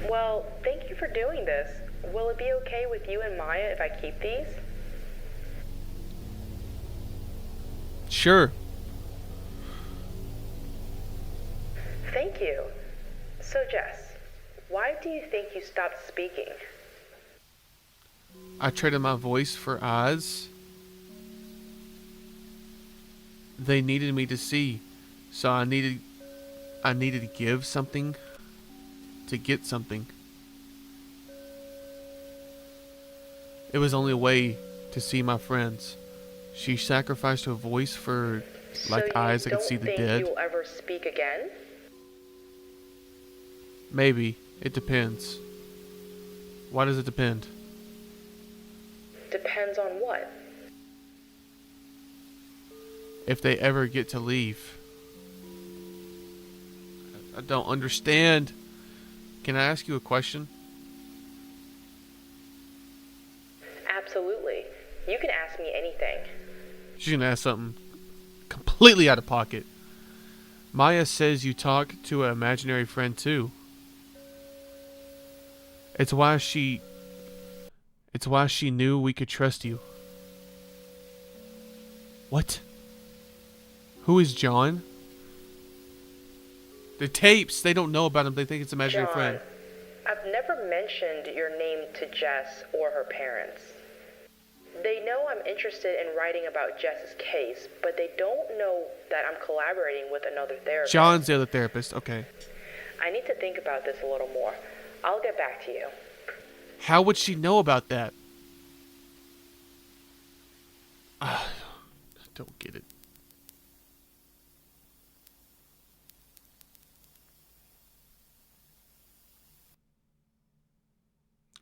Speaker 2: Well, thank you for doing this. Will it be okay with you and Maya if I keep these?
Speaker 1: Sure.
Speaker 2: Thank you. So, Jess, why do you think you stopped speaking?
Speaker 1: I traded my voice for eyes. They needed me to see, so I needed to give something to get something. It was only a way to see my friends. She sacrificed her voice for like eyes that could see the dead.
Speaker 2: So you don't think you'll ever speak again?
Speaker 1: Maybe. It depends. Why does it depend?
Speaker 2: Depends on what?
Speaker 1: If they ever get to leave. I don't understand. Can I ask you a question?
Speaker 2: Absolutely. You can ask me anything.
Speaker 1: She's gonna ask something completely out of pocket. Maya says you talk to an imaginary friend too. It's why she knew we could trust you. What? Who is John? The tapes, they don't know about him. They think it's an imaginary
Speaker 2: John,
Speaker 1: friend.
Speaker 2: I've never mentioned your name to Jess or her parents. They know I'm interested in writing about Jess's case, but they don't know that I'm collaborating with another therapist.
Speaker 1: John's the other therapist. Okay.
Speaker 2: I need to think about this a little more. I'll get back to you.
Speaker 1: How would she know about that? I don't get it.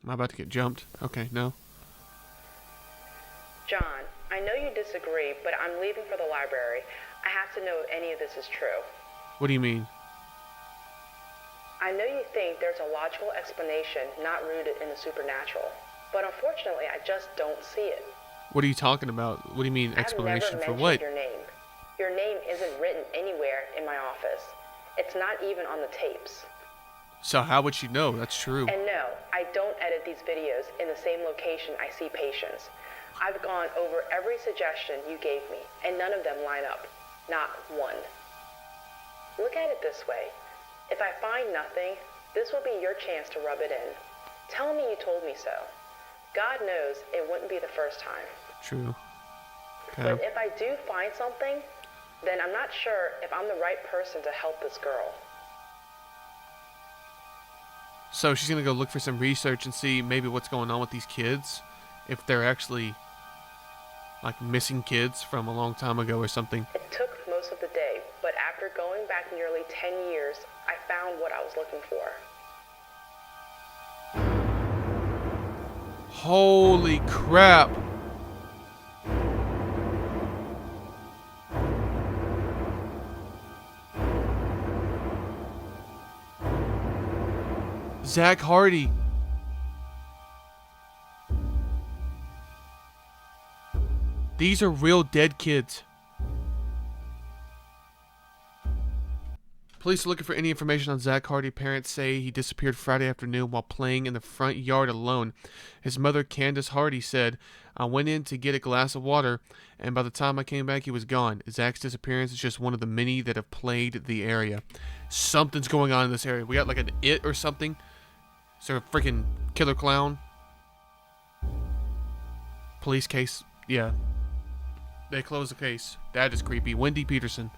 Speaker 1: Am I about to get jumped? Okay, no.
Speaker 2: John, I know you disagree, but I'm leaving for the library. I have to know if any of this is true.
Speaker 1: What do you mean?
Speaker 2: I know you think there's a logical explanation not rooted in the supernatural, but unfortunately I just don't see it.
Speaker 1: What are you talking about? What do you mean explanation
Speaker 2: I've
Speaker 1: for
Speaker 2: never
Speaker 1: what?
Speaker 2: mentioned your name. Your name isn't written anywhere in my office. It's not even on the tapes.
Speaker 1: So how would she know? That's true.
Speaker 2: And no, I don't edit these videos in the same location I see patients. I've gone over every suggestion you gave me, and none of them line up. Not one. Look at it this way. If I find nothing, this will be your chance to rub it in. Tell me you told me so. God knows it wouldn't be the first time.
Speaker 1: True. Okay.
Speaker 2: But if I do find something, then I'm not sure if I'm the right person to help this girl.
Speaker 1: So she's gonna go look for some research and see maybe what's going on with these kids, if they're actually like missing kids from a long time ago or something.
Speaker 2: It took most of the day, but after going back nearly 10 years, I found what I was looking for.
Speaker 1: Holy crap! Zach Hardy. These are real dead kids. Police are looking for any information on Zach Hardy. Parents say he disappeared Friday afternoon while playing in the front yard alone. His mother, Candace Hardy, said, "I went in to get a glass of water, and by the time I came back, he was gone." Zach's disappearance is just one of the many that have plagued the area. Something's going on in this area. We got like an It or something. Is there a freaking killer clown? Police case. Yeah. They closed the case. That is creepy. Wendy Peterson.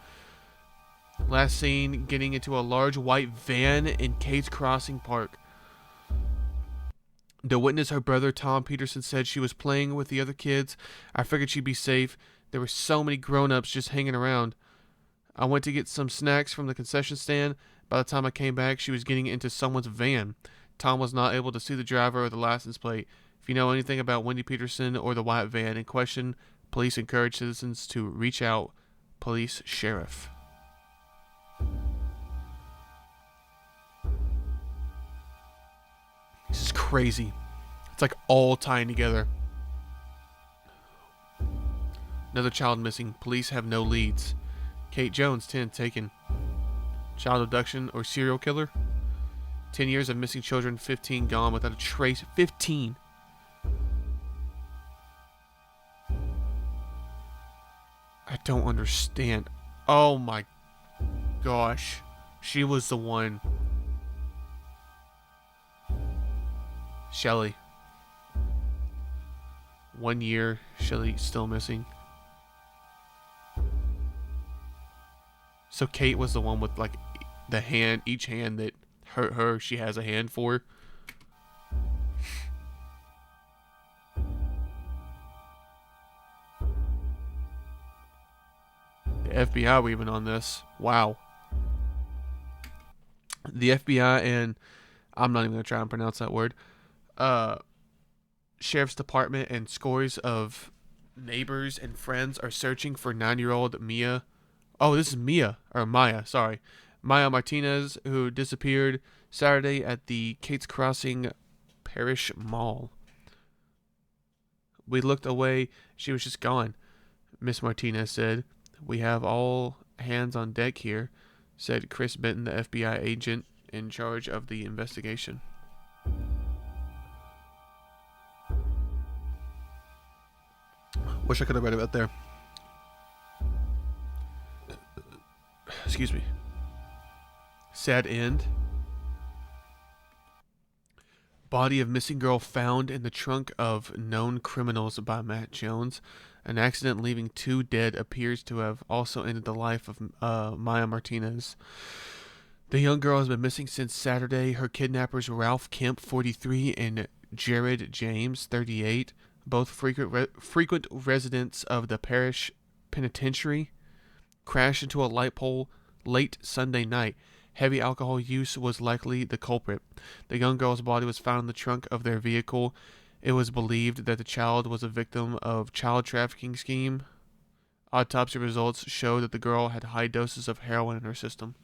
Speaker 1: Last seen getting into a large white van in Kate's Crossing Park. The witness, her brother Tom Peterson, said she was playing with the other kids. I figured she'd be safe. There were so many grown-ups just hanging around. I went to get some snacks from the concession stand. By the time I came back, she was getting into someone's van. Tom was not able to see the driver or the license plate. If you know anything about Wendy Peterson or the white van in question, police encourage citizens to reach out. Police Sheriff. This is crazy. It's like all tying together. Another child missing. Police have no leads. Kate Jones, 10, taken. Child abduction or serial killer? 10 years of missing children, 15 gone without a trace. 15! I don't understand. Oh my gosh. She was the one. Shelly. 1 year. Shelly still missing. So Kate was the one with like the hand, each hand that her she has a hand for. The FBI were even on this. Wow. The FBI and I'm not even gonna try and pronounce that word. Sheriff's Department and scores of neighbors and friends are searching for 9-year-old Mia. Oh, this is Maya, sorry. Maya Martinez, who disappeared Saturday at the Kate's Crossing Parish Mall. We looked away. She was just gone, Miss Martinez said. We have all hands on deck here, said Chris Benton, the FBI agent in charge of the investigation. Wish I could have read about there. Excuse me. Sad end. Body of missing girl found in the trunk of Known Criminals by Matt Jones. An accident leaving 2 dead appears to have also ended the life of Maya Martinez. The young girl has been missing since Saturday. Her kidnappers, Ralph Kemp, 43, and Jared James, 38, both frequent residents of the parish penitentiary, crashed into a light pole late Sunday night. Heavy alcohol use was likely the culprit. The young girl's body was found in the trunk of their vehicle. It was believed that the child was a victim of child trafficking scheme. Autopsy results show that the girl had high doses of heroin in her system.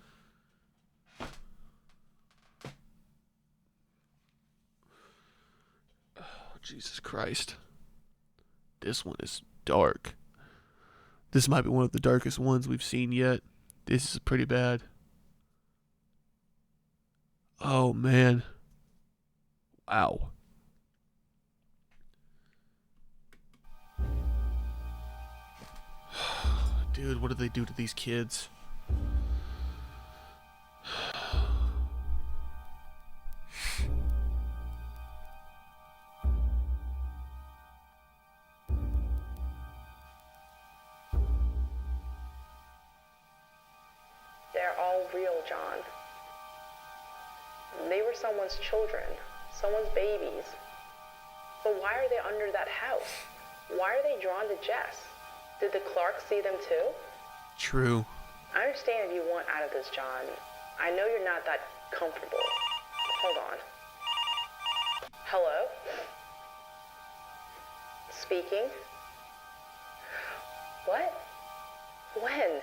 Speaker 1: Oh, Jesus Christ. This one is dark. This might be one of the darkest ones we've seen yet. This is pretty bad. Oh, man. Wow. Dude, what did they do to these kids?
Speaker 2: They're all real, John. They were someone's children, someone's babies. But why are they under that house? Why are they drawn to Jess? Did the Clarks see them too?
Speaker 1: True.
Speaker 2: I understand if you want out of this, John. I know you're not that comfortable. Hold on. Hello? Speaking? What? When?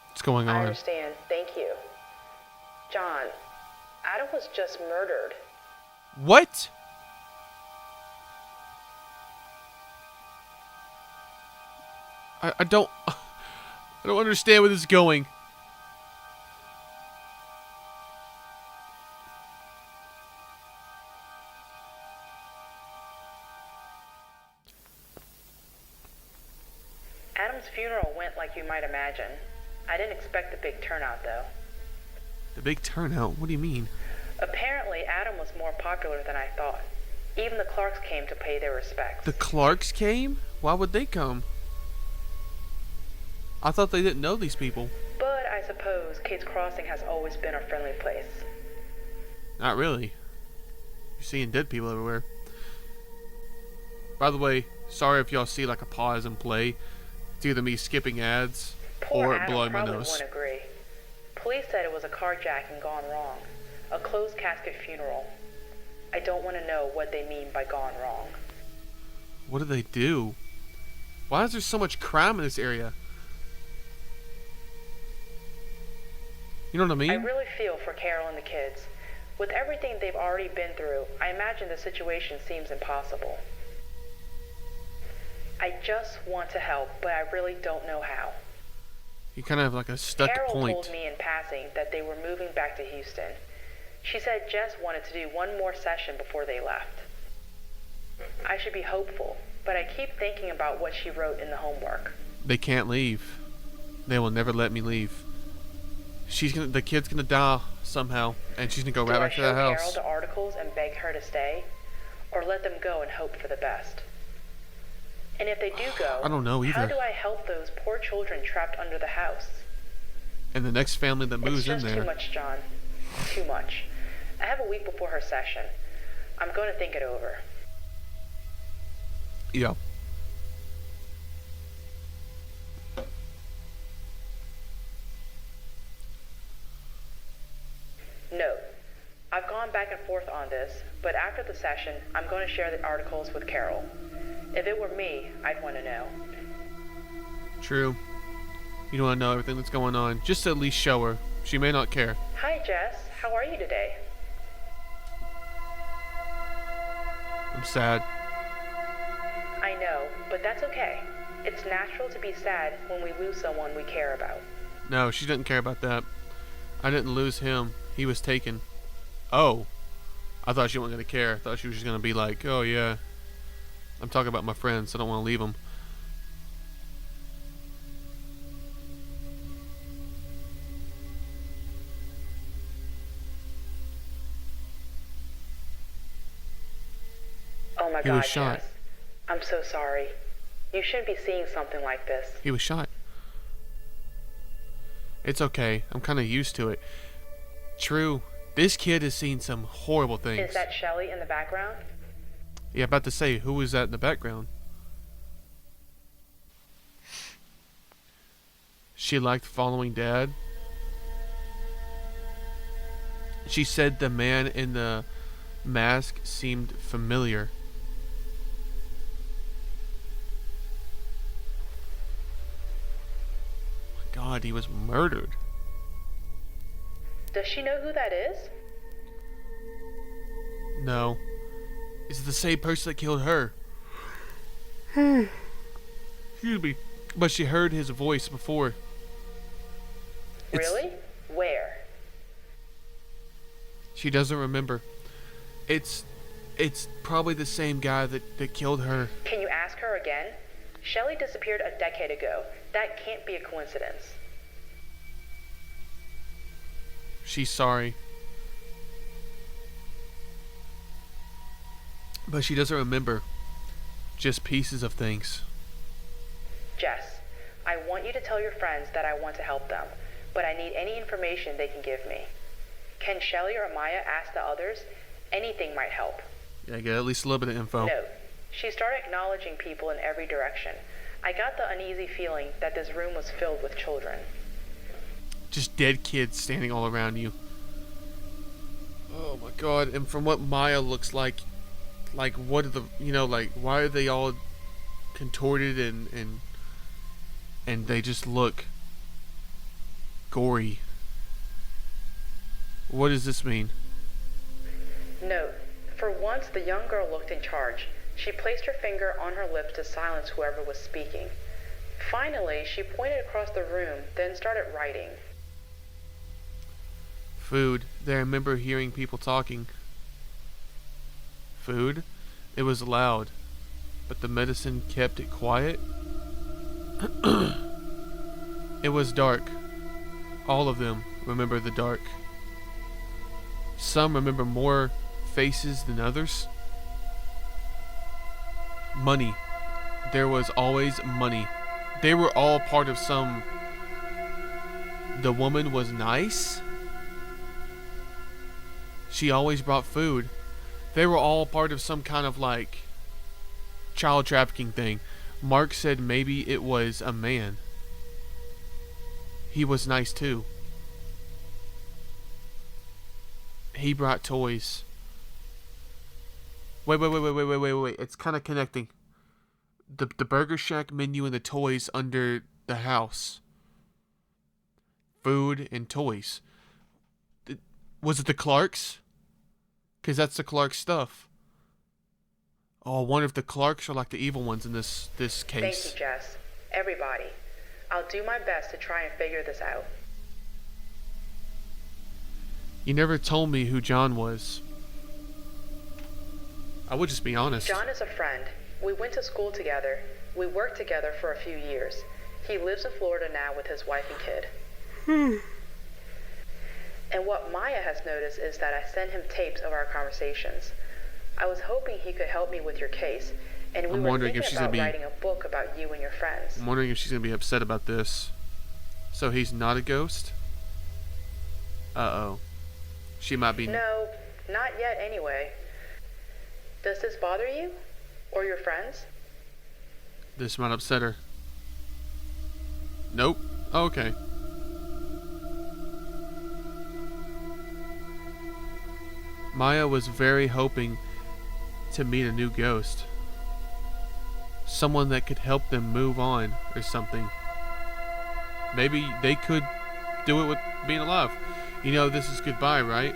Speaker 1: What's going
Speaker 2: I
Speaker 1: on?
Speaker 2: understand. Thank you. John, Adam was just murdered.
Speaker 1: What? I don't understand where this is going.
Speaker 2: Adam's funeral went like you might imagine. I didn't expect a big turnout, though.
Speaker 1: The big turnout? What do you mean?
Speaker 2: Apparently, Adam was more popular than I thought. Even the Clarks came to pay their respects.
Speaker 1: The Clarks came? Why would they come? I thought they didn't know these people.
Speaker 2: But I suppose Kate's Crossing has always been a friendly place.
Speaker 1: Not really. You're seeing dead people everywhere. By the way, sorry if y'all see like a pause and play. It's either me skipping ads
Speaker 2: Poor
Speaker 1: or
Speaker 2: Adam
Speaker 1: blowing my
Speaker 2: probably
Speaker 1: nose.
Speaker 2: wouldn't agree. Police said it was a carjacking gone wrong. A closed casket funeral. I don't want to know what they mean by gone wrong.
Speaker 1: What do they do? Why is there so much crime in this area? You know what I mean?
Speaker 2: I really feel for Carol and the kids. With everything they've already been through, I imagine the situation seems impossible. I just want to help, but I really don't know how.
Speaker 1: You kind of have like a stuck
Speaker 2: Carol
Speaker 1: point.
Speaker 2: told me in passing that they were moving back to Houston. She said Jess wanted to do one more session before they left. I should be hopeful, but I keep thinking about what she wrote in the homework.
Speaker 1: They can't leave. They will never let me leave. The kid's gonna die somehow, and she's gonna go right back to that
Speaker 2: Do I show
Speaker 1: house.
Speaker 2: Carol the articles and beg her to stay, or let them go and hope for the best? And if they do go,
Speaker 1: I don't know either.
Speaker 2: how do I help those poor children trapped under the house?
Speaker 1: And the next family that moves
Speaker 2: It's
Speaker 1: in
Speaker 2: just
Speaker 1: there.
Speaker 2: too much, John. Too much. I have a week before her session. I'm going to think it over.
Speaker 1: Yeah.
Speaker 2: Note, I've gone back and forth on this, but after the session, I'm going to share the articles with Carol. If it were me, I'd want to know.
Speaker 1: True. You don't want to know everything that's going on. Just at least show her. She may not care.
Speaker 2: Hi, Jess. How are you today?
Speaker 1: I'm sad.
Speaker 2: I know, but that's okay. It's natural to be sad when we lose someone we care about.
Speaker 1: No, she didn't care about that. I didn't lose him. He was taken. Oh. I thought she wasn't going to care. I thought she was just going to be like, oh yeah, I'm talking about my friends. I don't want to leave them.
Speaker 2: Oh my
Speaker 1: He
Speaker 2: God,
Speaker 1: was shot.
Speaker 2: Jess. I'm so sorry. You shouldn't be seeing something like this.
Speaker 1: He was shot. It's okay. I'm kind of used to it. True. This kid has seen some horrible things.
Speaker 2: Is that Shelly in the background?
Speaker 1: Yeah, about to say, who was that in the background? She liked following Dad. She said the man in the mask seemed familiar. My God, he was murdered.
Speaker 2: Does she know who that is?
Speaker 1: No. Is it the same person that killed her? Excuse me. But she heard his voice before.
Speaker 2: Really? Where?
Speaker 1: She doesn't remember. It's probably the same guy that killed her.
Speaker 2: Can you ask her again? Shelly disappeared a decade ago. That can't be a coincidence.
Speaker 1: She's sorry. But she doesn't remember. Just pieces of things.
Speaker 2: Jess, I want you to tell your friends that I want to help them, but I need any information they can give me. Can Shelly or Maya ask the others? Anything might help.
Speaker 1: Yeah, get at least a little bit of info.
Speaker 2: Note, she started acknowledging people in every direction. I got the uneasy feeling that this room was filled with children.
Speaker 1: Just dead kids standing all around you. Oh my God. And from what Maya looks like what are the, like, why are they all contorted and they just look gory? What does this mean?
Speaker 2: Note, for once the young girl looked in charge. She placed her finger on her lips to silence whoever was speaking. Finally, she pointed across the room, then started writing.
Speaker 1: Food. They remember hearing people talking. Food. It was loud, but the medicine kept it quiet. It was dark. All of them remember the dark. Some remember more faces than others. Money. There was always money. They were all part of some... The woman was nice. She always brought food. They were all part of some kind of like child trafficking thing. Mark said maybe it was a man. He was nice too. He brought toys. Wait. It's kind of connecting. The Burger Shack menu and the toys under the house. Food and toys. Was it the Clarks? Because that's the Clark stuff. Oh, I wonder if the Clarks are like the evil ones in this case.
Speaker 2: Thank you, Jess. Everybody. I'll do my best to try and figure this out.
Speaker 1: You never told me who John was. I would just be honest.
Speaker 2: John is a friend. We went to school together. We worked together for a few years. He lives in Florida now with his wife and kid. And what Maya has noticed is that I send him tapes of our conversations. I was hoping he could help me with your case, and we were thinking about writing a book about you and your friends.
Speaker 1: I'm wondering if she's going to be upset about this. So he's not a ghost? Uh-oh. She might be...
Speaker 2: No, not yet anyway. Does this bother you? Or your friends?
Speaker 1: This might upset her. Nope. Okay. Maya was very hoping to meet a new ghost. Someone that could help them move on or something. Maybe they could do it with being alive. You know, this is goodbye, right?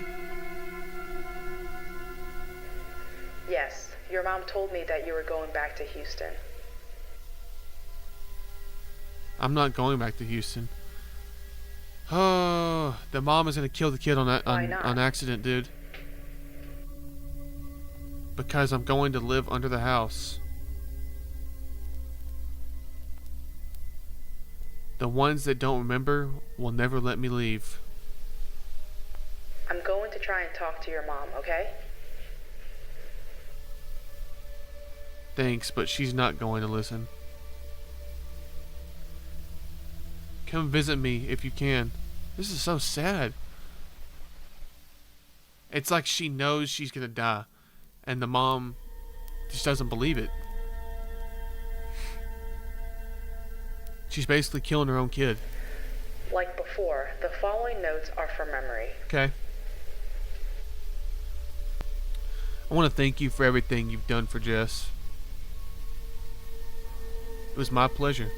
Speaker 2: Yes. Your mom told me that you were going back to Houston.
Speaker 1: I'm not going back to Houston. Oh, the mom is gonna kill the kid on accident, dude. Because I'm going to live under the house. The ones that don't remember will never let me leave.
Speaker 2: I'm going to try and talk to your mom, okay?
Speaker 1: Thanks, but she's not going to listen. Come visit me if you can. This is so sad. It's like she knows she's gonna die, and the mom just doesn't believe it. She's basically killing her own kid.
Speaker 2: Like before, the following notes are from memory.
Speaker 1: Okay. I want to thank you for everything you've done for Jess. It was my pleasure.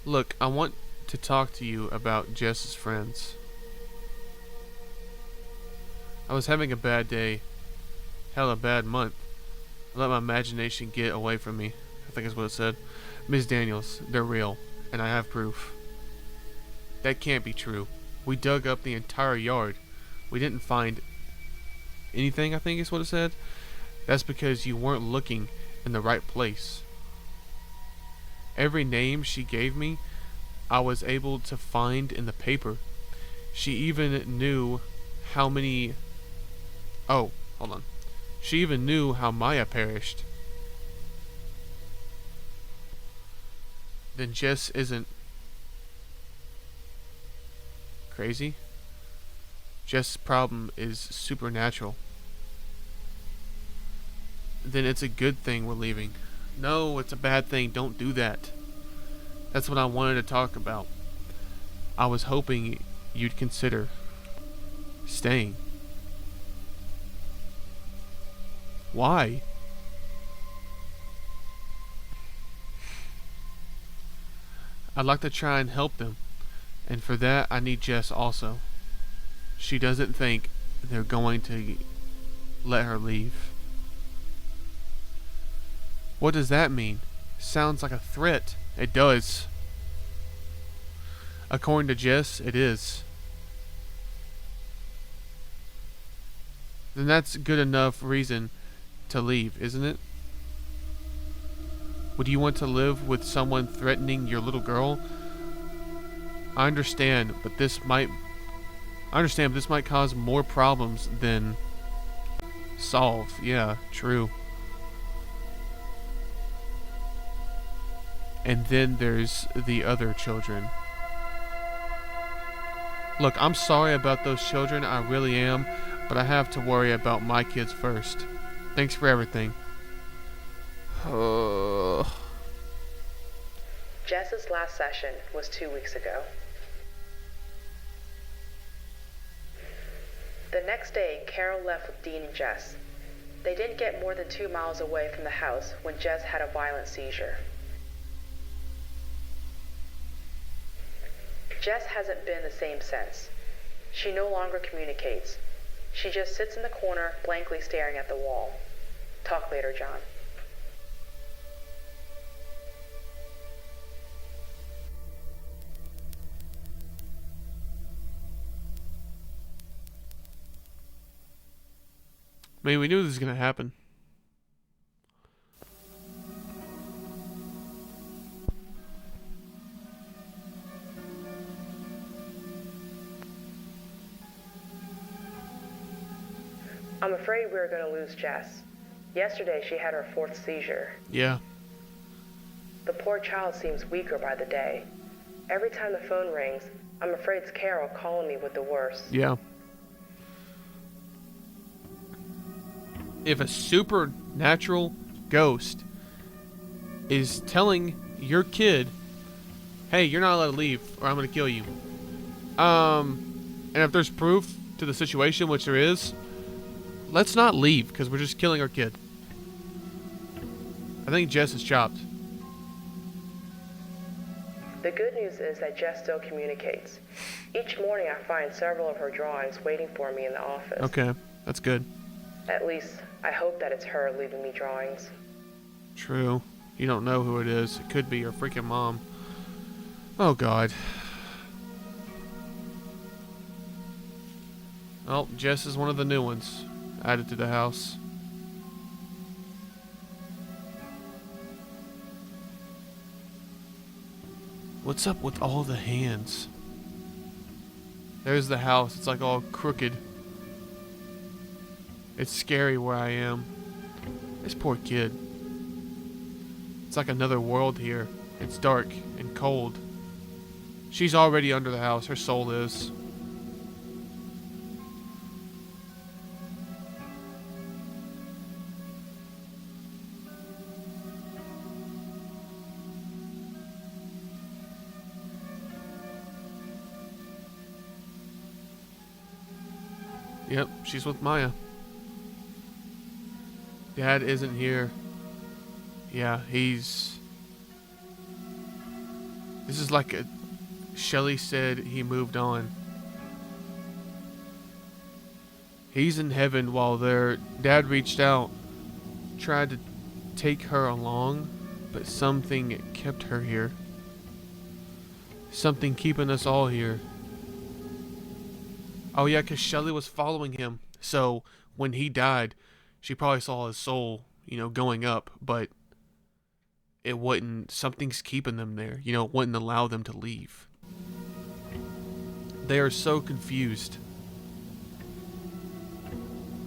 Speaker 1: Look, I want to talk to you about Jess's friends. I was having a bad day. Hell, a bad month. I let my imagination get away from me. I think that's what it said. Ms. Daniels, they're real, and I have proof. That can't be true. We dug up the entire yard. We didn't find anything, I think is what it said. That's because you weren't looking in the right place. Every name she gave me, I was able to find in the paper. She even knew how many... Oh, hold on. She even knew how Maya perished. Then Jess isn't crazy. Jess' problem is supernatural. Then it's a good thing we're leaving. No, it's a bad thing. Don't do that. That's what I wanted to talk about. I was hoping you'd consider staying. Why? I'd like to try and help them, and for that I need Jess also. She doesn't think they're going to let her leave. What does that mean? Sounds like a threat. It does. According to Jess, it is. Then that's good enough reason to leave, isn't it? Would you want to live with someone threatening your little girl? I understand, but this might cause more problems than solve. Yeah, true. And then there's the other children. Look, I'm sorry about those children, I really am, but I have to worry about my kids first. Thanks for everything.
Speaker 2: Jess's last session was 2 weeks ago. The next day, Carol left with Dean and Jess. They didn't get more than 2 miles away from the house when Jess had a violent seizure. Jess hasn't been the same since. She no longer communicates. She just sits in the corner, blankly staring at the wall. Talk later, John.
Speaker 1: I mean, we knew this was gonna happen.
Speaker 2: I'm afraid we're going to lose Jess. Yesterday she had her 4th seizure.
Speaker 1: Yeah.
Speaker 2: The poor child seems weaker by the day. Every time the phone rings, I'm afraid it's Carol calling me with the worst.
Speaker 1: Yeah. If a supernatural ghost is telling your kid, hey, you're not allowed to leave or I'm going to kill you. And if there's proof to the situation, which there is, let's not leave because we're just killing our kid. I think Jess is chopped.
Speaker 2: The good news is that Jess still communicates. Each morning I find several of her drawings waiting for me in the office.
Speaker 1: Okay, that's good.
Speaker 2: At least, I hope that it's her leaving me drawings.
Speaker 1: True. You don't know who it is. It could be your freaking mom. Oh, God. Oh, Jess is one of the new ones added to the house. What's up with all the hands? There's the house. It's like all crooked. It's scary where I am. This poor kid. It's like another world here. It's dark and cold. She's already under the house. Her soul is. Yep, she's with Maya. Dad isn't here. Yeah, he's... This is like a... Shelly said he moved on. He's in heaven while their dad reached out, tried to take her along, but something kept her here. Something keeping us all here. Oh yeah, because Shelly was following him. So when he died, she probably saw his soul, going up, but it wouldn't, something's keeping them there. It wouldn't allow them to leave. They are so confused.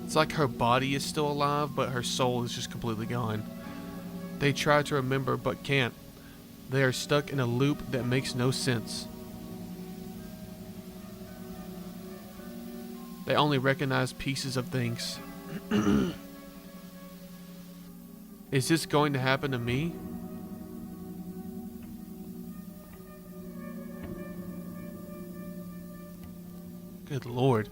Speaker 1: It's like her body is still alive, but her soul is just completely gone. They try to remember, but can't. They are stuck in a loop that makes no sense. They only recognize pieces of things. Is this going to happen to me? Good Lord.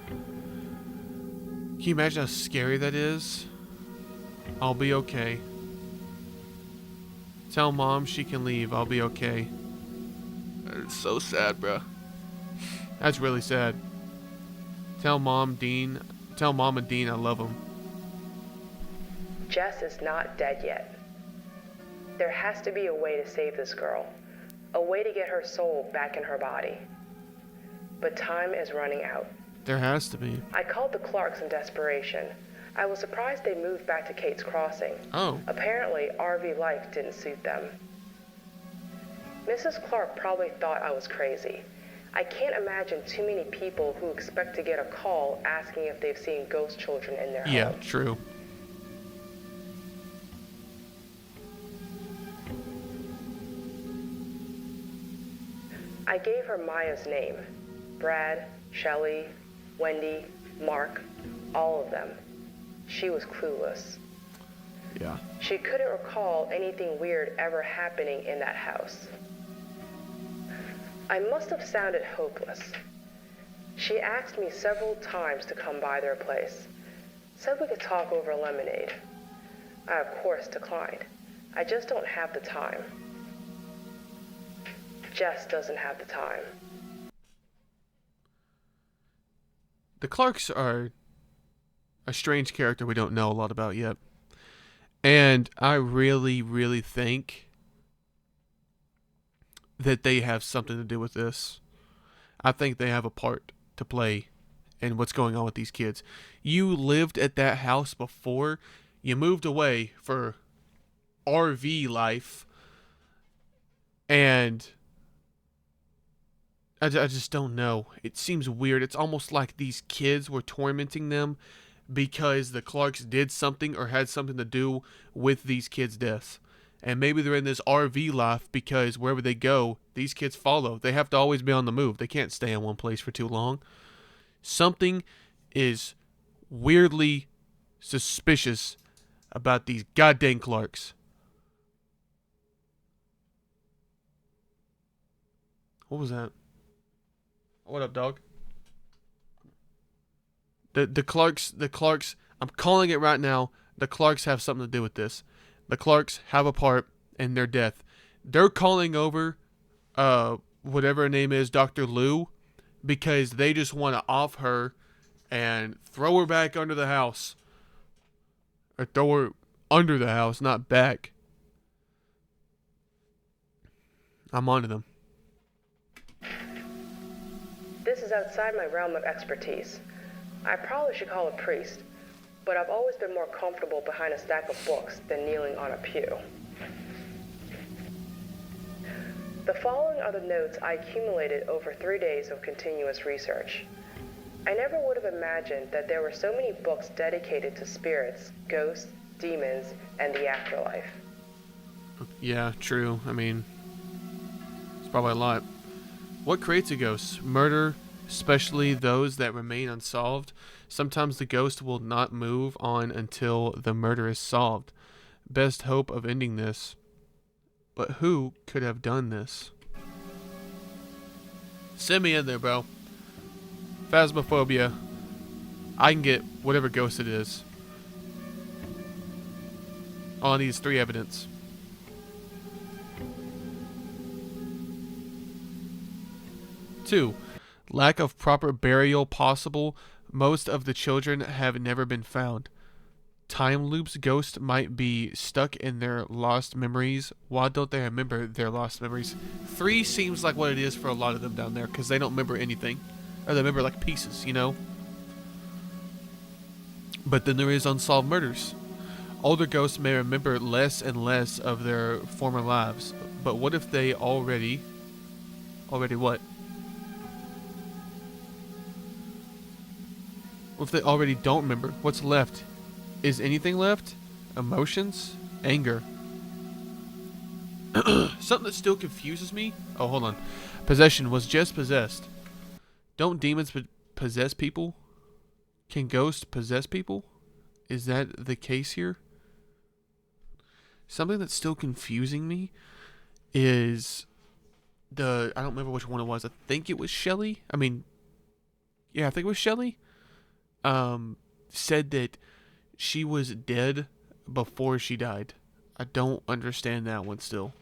Speaker 1: Can you imagine how scary that is? I'll be okay. Tell Mom she can leave. I'll be okay. It's so sad, bruh. That's really sad. Tell Mom and Dean I love them.
Speaker 2: Jess is not dead yet. There has to be a way to save this girl. A way to get her soul back in her body. But time is running out.
Speaker 1: There has to be.
Speaker 2: I called the Clarks in desperation. I was surprised they moved back to Kate's Crossing.
Speaker 1: Oh.
Speaker 2: Apparently, RV life didn't suit them. Mrs. Clark probably thought I was crazy. I can't imagine too many people who expect to get a call asking if they've seen ghost children in their home.
Speaker 1: Yeah, true.
Speaker 2: I gave her Maya's name. Brad, Shelley, Wendy, Mark, all of them. She was clueless.
Speaker 1: Yeah.
Speaker 2: She couldn't recall anything weird ever happening in that house. I must have sounded hopeless. She asked me several times to come by their place. Said we could talk over lemonade. I, of course, declined. I just don't have the time. Jess doesn't have the time.
Speaker 1: The Clarks are a strange character we don't know a lot about yet. And I really, really think that they have something to do with this. I think they have a part to play in what's going on with these kids. You lived at that house before. You moved away for RV life. And I just don't know. It seems weird. It's almost like these kids were tormenting them because the Clarks did something or had something to do with these kids' deaths. And maybe they're in this RV life because wherever they go, these kids follow. They have to always be on the move. They can't stay in one place for too long. Something is weirdly suspicious about these goddamn Clarks. What was that? What up, dog? The Clarks, I'm calling it right now. The Clarks have something to do with this. The Clarks have a part in their death. They're calling over, whatever her name is, Dr. Lou, because they just want to off her and throw her back under the house. Or throw her under the house, not back. I'm onto them.
Speaker 2: This is outside my realm of expertise. I probably should call a priest, but I've always been more comfortable behind a stack of books than kneeling on a pew. The following are the notes I accumulated over 3 days of continuous research. I never would have imagined that there were so many books dedicated to spirits, ghosts, demons, and the afterlife.
Speaker 1: Yeah, true. I mean, it's probably a lot. What creates a ghost? Murder, especially those that remain unsolved. Sometimes the ghost will not move on until the murder is solved. Best hope of ending this. But who could have done this? Send me in there, bro. Phasmophobia. I can get whatever ghost it is. All I need is 3 evidence. Two, lack of proper burial possible. Most of the children have never been found. Time loops. Ghost might be stuck in their lost memories. Why don't they remember their lost memories? 3 seems like what it is for a lot of them down there, because they don't remember anything. Or they remember like pieces, you know? But then there is unsolved murders. Older ghosts may remember less and less of their former lives. But what if they already what? What if they already don't remember? What's left? Is anything left? Emotions? Anger? Something that still confuses me. Oh, hold on. Possession. Was just possessed. Don't demons possess people? Can ghosts possess people? Is that the case here? Something that's still confusing me is I don't remember which one it was. I think it was Shelley. I think it was Shelley. Said that she was dead before she died. I don't understand that one still.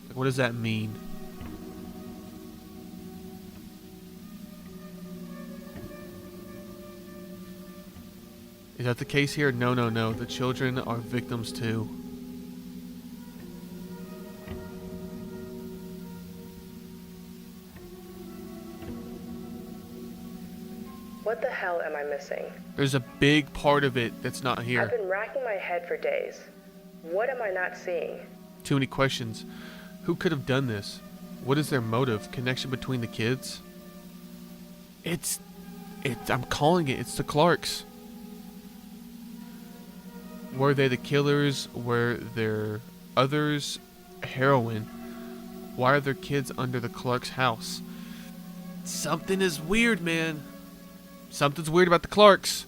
Speaker 1: Like, what does that mean? Is that the case here? No. The children are victims too.
Speaker 2: What the hell am I missing?
Speaker 1: There's a big part of it that's not here.
Speaker 2: I've been racking my head for days. What am I not seeing?
Speaker 1: Too many questions. Who could have done this? What is their motive? Connection between the kids? I'm calling it. It's the Clarks. Were they the killers? Were there others? Heroin. Why are their kids under the Clarks' house? Something is weird, man. Something's weird about the Clarks.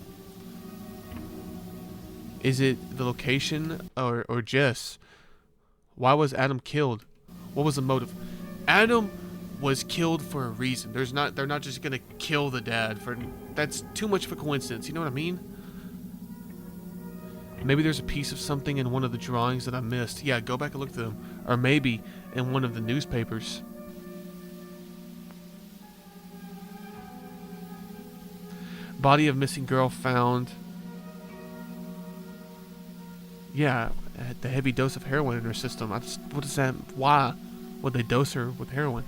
Speaker 1: Is it the location or Jess? Why was Adam killed? What was the motive? Adam was killed for a reason. They're not just gonna kill the dad for. That's too much of a coincidence. You know what I mean? Maybe there's a piece of something in one of the drawings that I missed. Yeah, go back and look at them. Or maybe in one of the newspapers. Body of missing girl found. Yeah, the heavy dose of heroin in her system. What is that? Why would they dose her with heroin?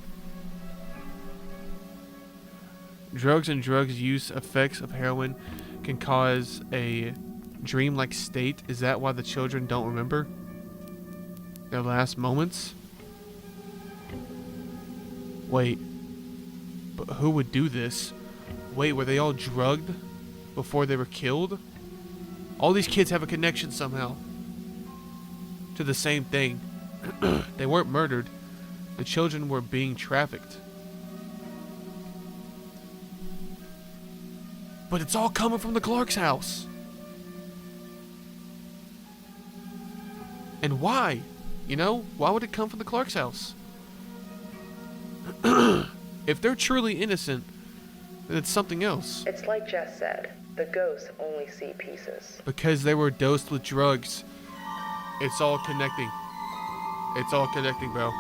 Speaker 1: Drugs and drugs use effects of heroin can cause a dreamlike state. Is that why the children don't remember their last moments? Wait, but who would do this? Wait, were they all drugged before they were killed? All these kids have a connection somehow to the same thing. They weren't murdered. The children were being trafficked. But it's all coming from the Clark's house. And why? You know, why would it come from the Clark's house? If they're truly innocent, then it's something else.
Speaker 2: It's like Jess said, the ghosts only see pieces.
Speaker 1: Because they were dosed with drugs. It's all connecting. It's all connecting, bro.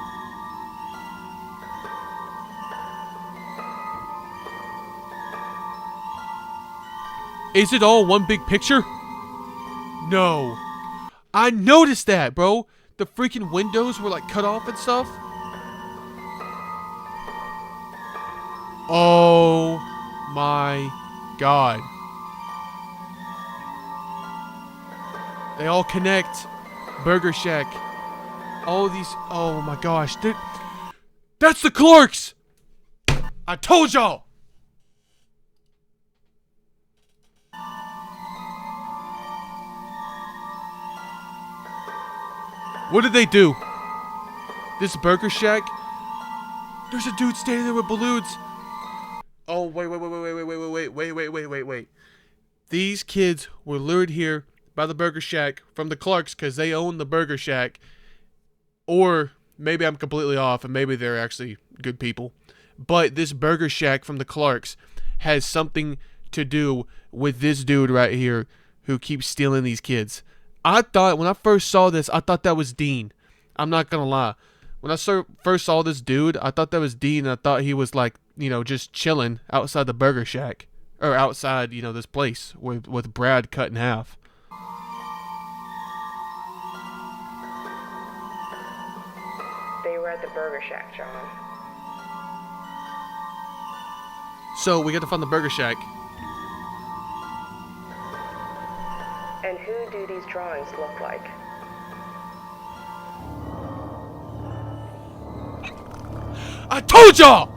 Speaker 1: Is it all one big picture? No. I noticed that, bro. The freaking windows were like cut off and stuff. Oh my god. They all connect. Burger Shack. All these. Oh my gosh. That's the Clarks! I told y'all! What did they do? This Burger Shack? There's a dude standing there with balloons. Oh, wait. These kids were lured here by the Burger Shack from the Clarks because they own the Burger Shack. Or maybe I'm completely off and maybe they're actually good people. But this Burger Shack from the Clarks has something to do with this dude right here who keeps stealing these kids. I thought, when I first saw this, I thought that was Dean. I'm not going to lie. When I first saw this dude, I thought that was Dean. And I thought he was like, you know, just chilling outside the Burger Shack. Or outside, you know, this place with Brad cut in half.
Speaker 2: They were at the Burger Shack, John.
Speaker 1: So, we got to find the Burger Shack.
Speaker 2: And who do these drawings look like?
Speaker 1: I told y'all!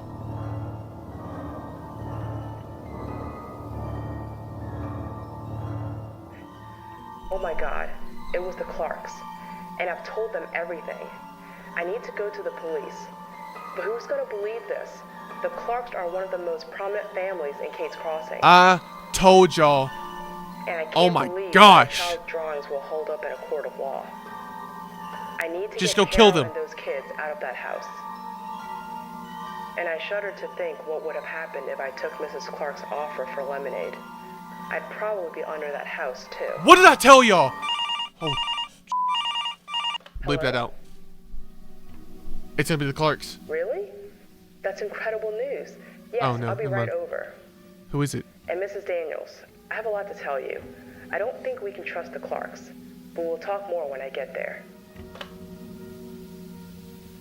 Speaker 2: Oh my god, it was the Clarks. And I've told them everything. I need to go to the police. But who's gonna believe this? The Clarks are one of the most prominent families in Kate's Crossing.
Speaker 1: I told y'all.
Speaker 2: And I can't
Speaker 1: Oh my
Speaker 2: believe
Speaker 1: gosh.
Speaker 2: that child drawings will hold up in a court of law. I need to
Speaker 1: Just
Speaker 2: get
Speaker 1: go kill
Speaker 2: Carol
Speaker 1: them.
Speaker 2: and those kids out of that house. And I shudder to think what would have happened if I took Mrs. Clark's offer for lemonade. I'd probably be under that house too.
Speaker 1: What did I tell y'all? Oh. Bleep
Speaker 2: Hello?
Speaker 1: that out. It's gonna be the Clarks.
Speaker 2: Really? That's incredible news. Yes,
Speaker 1: Oh, no,
Speaker 2: I'll be
Speaker 1: never
Speaker 2: right
Speaker 1: mind.
Speaker 2: over.
Speaker 1: Who is it?
Speaker 2: And Mrs. Daniels, I have a lot to tell you. I don't think we can trust the Clarks, but we'll talk more when I get there.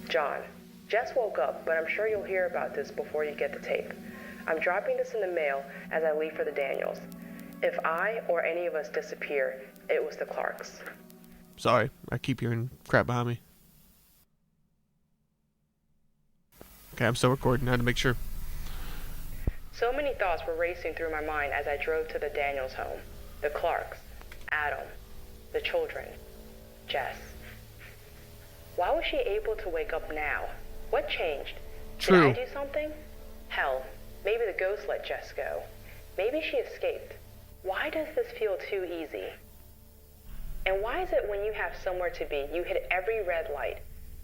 Speaker 2: John, Jess woke up, but I'm sure you'll hear about this before you get the tape. I'm dropping this in the mail as I leave for the Daniels. If I or any of us disappear, it was the Clarks.
Speaker 1: Sorry, I keep hearing crap behind me. Okay, I'm still recording. I had to make sure.
Speaker 2: So many thoughts were racing through my mind as I drove to the Daniels home. The Clarks, Adam, the children, Jess. Why was she able to wake up now? What changed?
Speaker 1: True.
Speaker 2: Did I do something? Hell, Maybe the ghost let Jess go. Maybe she escaped. Why does this feel too easy? And why is it when you have somewhere to be, you hit every red light?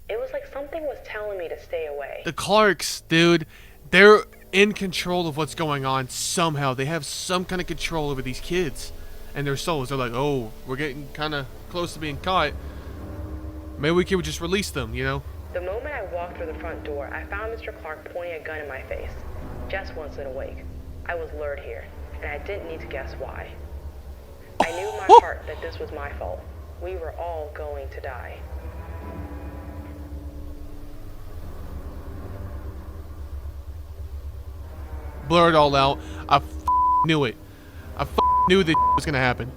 Speaker 2: It was like something was telling me to stay away.
Speaker 1: The Clarks, dude, they're in control of what's going on somehow. They have some kind of control over these kids and their souls. They're like, oh, we're getting kind of close to being caught. Maybe we could just release them, you know?
Speaker 2: The moment I walked through the front door, I found Mr. Clark pointing a gun in my face. Jess wasn't awake. I was lured here, and I didn't need to guess why. I knew in my heart that this was my fault. We were all going to die.
Speaker 1: Blur it all out. I knew it. I knew that was gonna happen.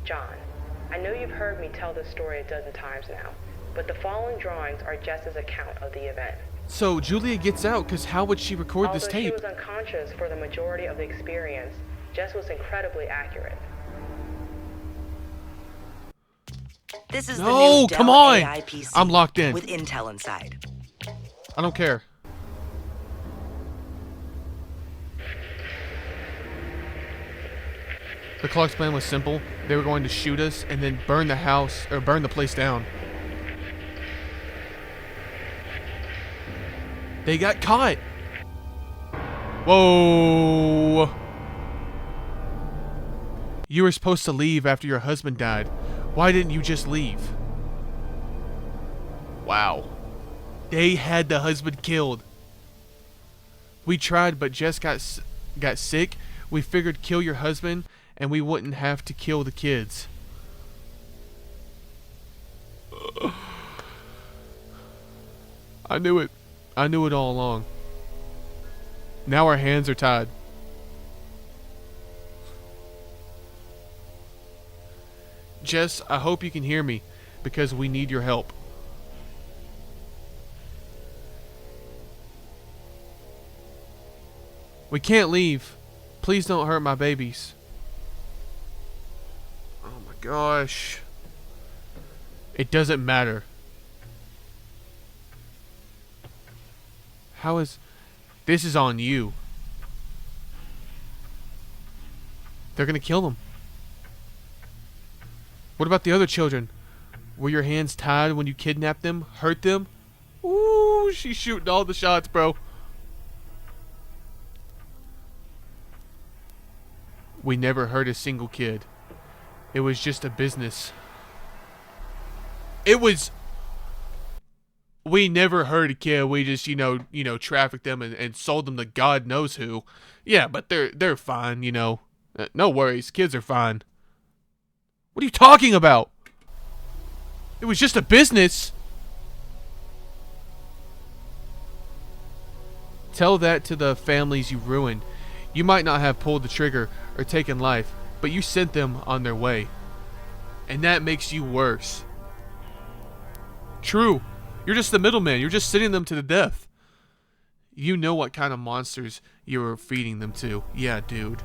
Speaker 2: John, I know you've heard me tell this story a dozen times now, but the following drawings are Jess's account of the event.
Speaker 1: So Julia gets out, because how would she record this tape?
Speaker 2: Although she was unconscious for the majority of the experience, Jess was incredibly accurate.
Speaker 4: This is
Speaker 1: No,
Speaker 4: the new
Speaker 1: come
Speaker 4: Dell
Speaker 1: on!
Speaker 4: AI PC
Speaker 1: I'm locked in.
Speaker 4: with Intel inside.
Speaker 1: I don't care. The Clark's plan was simple. They were going to shoot us and then burn the house, or burn the place down. They got caught. Whoa. You were supposed to leave after your husband died. Why didn't you just leave? Wow. They had the husband killed. We tried, but Jess got sick. We figured kill your husband and we wouldn't have to kill the kids. I knew it. I knew it all along. Now our hands are tied. Jess, I hope you can hear me, because we need your help. We can't leave. Please don't hurt my babies. Oh my gosh. It doesn't matter. How is... This is on you. They're gonna kill them. What about the other children? Were your hands tied when you kidnapped them? Hurt them? Ooh, she's shooting all the shots, bro. We never hurt a single kid. It was just a business. It was... We never hurt a kid. We just, you know, trafficked them and sold them to God knows who. Yeah, but they're fine, you know. No worries. Kids are fine. What are you talking about? It was just a business. Tell that to the families you ruined. You might not have pulled the trigger or taken life, but you sent them on their way. And that makes you worse. True. You're just the middleman. You're just sending them to the death. You know what kind of monsters you were feeding them to. Yeah, dude.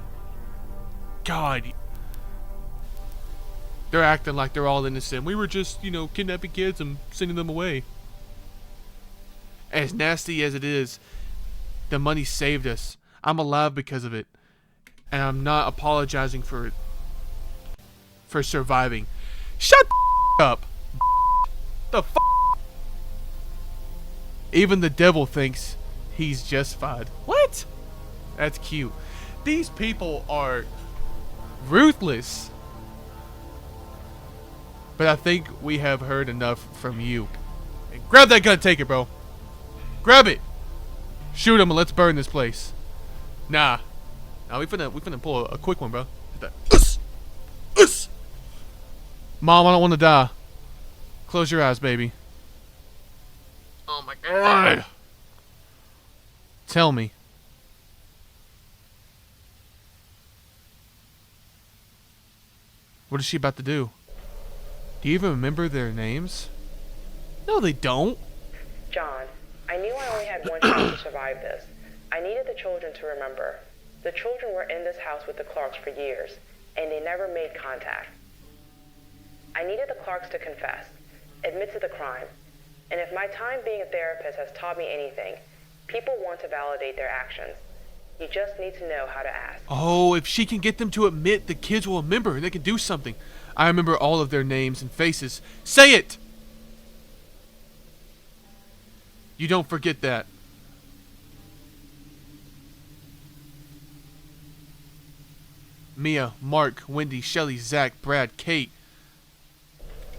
Speaker 1: God. They're acting like they're all innocent. We were just, you know, kidnapping kids and sending them away. As nasty as it is, the money saved us. I'm alive because of it. And I'm not apologizing for surviving. Shut the up. The f. Even the devil thinks he's justified. What? That's cute. These people are ruthless. But I think we have heard enough from you. And grab that gun, take it, bro. Grab it. Shoot him and let's burn this place. Nah. Nah, we finna pull a quick one, bro. Hit that. Mom, I don't want to die. Close your eyes, baby. Oh my God. Tell me. What is she about to do? Do you even remember their names? No, they don't.
Speaker 2: John, I knew I only had one chance to survive this. I needed the children to remember. The children were in this house with the Clarks for years, and they never made contact. I needed the Clarks to confess, admit to the crime. And if my time being a therapist has taught me anything, people want to validate their actions. You just need to know how to ask.
Speaker 1: Oh, if she can get them to admit, the kids will remember and they can do something. I remember all of their names and faces. Say it! You don't forget that. Mia, Mark, Wendy, Shelly, Zach, Brad, Kate,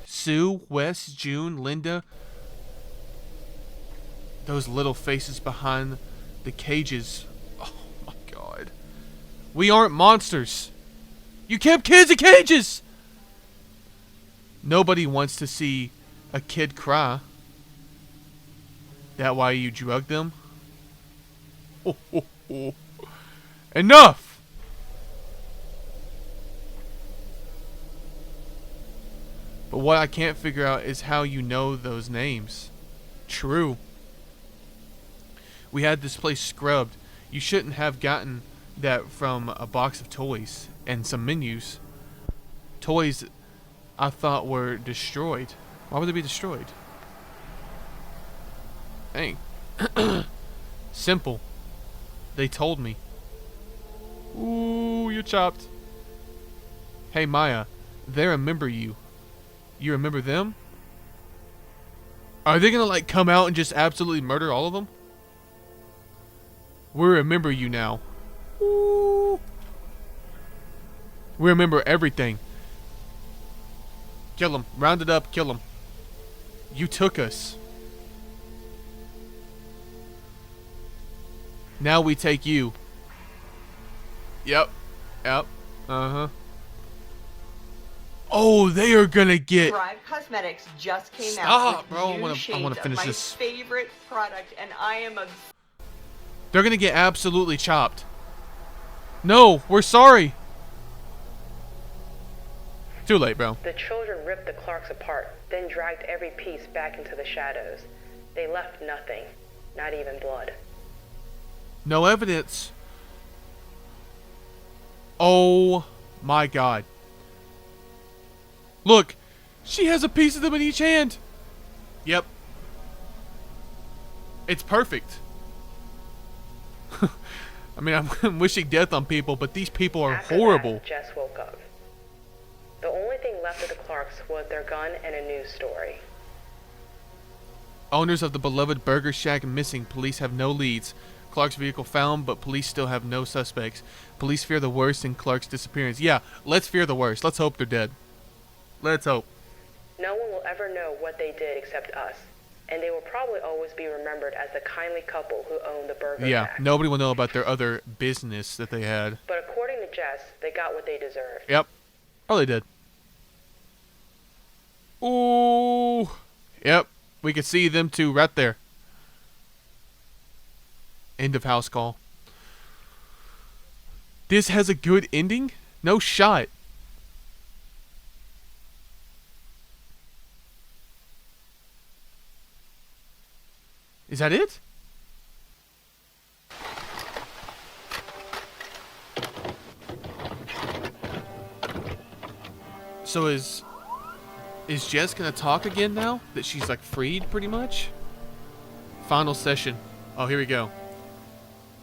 Speaker 1: Sue, Wes, June, Linda. Those little faces behind the cages. Oh my god. We aren't monsters. You kept kids in cages! Nobody wants to see a kid cry. That why you drugged them? Oh, oh, oh. Enough! But what I can't figure out is how you know those names. True. We had this place scrubbed. You shouldn't have gotten that from a box of toys and some menus. Toys I thought were destroyed. Why would they be destroyed? Dang. Simple. They told me. Ooh, you're chopped. Hey Maya, they remember you. You remember them? Are they gonna like come out and just absolutely murder all of them? We remember you now. Ooh. We remember everything. Kill them. Round it up. Kill them. You took us. Now we take you. Yep. Yep. Uh-huh. Oh, they are gonna get.
Speaker 5: Thrive Cosmetics just came
Speaker 1: Stop,
Speaker 5: out with
Speaker 1: bro. I
Speaker 5: new
Speaker 1: wanna
Speaker 5: shades
Speaker 1: finish
Speaker 5: of my
Speaker 1: this.
Speaker 5: favorite product, and I am a.
Speaker 1: They're gonna get absolutely chopped. No, we're sorry. Too late, bro.
Speaker 2: The children ripped the Clarks apart, then dragged every piece back into the shadows. They left nothing, not even blood.
Speaker 1: No evidence. Oh my god. Look, she has a piece of them in each hand. Yep. It's perfect. I mean, I'm wishing death on people, but these people are
Speaker 2: After
Speaker 1: horrible.
Speaker 2: that, Jess woke up. The only thing left of the Clarks was their gun and a news story.
Speaker 1: Owners of the beloved Burger Shack missing. Police have no leads. Clark's vehicle found, but police still have no suspects. Police fear the worst in Clark's disappearance. Yeah, let's fear the worst. Let's hope they're dead. Let's hope.
Speaker 2: No one will ever know what they did except us, and they will probably always be remembered as the kindly couple who owned the Burger
Speaker 1: Yeah,
Speaker 2: Shack.
Speaker 1: nobody will know about their other business that they had.
Speaker 2: But according to Jess, they got what they deserved.
Speaker 1: Yep. Oh, they did. Ooh. Yep. We could see them two right there. End of house call. This has a good ending? No shot. Is that it? So is Jess gonna talk again now that she's like freed pretty much? Final session. Oh, here we go.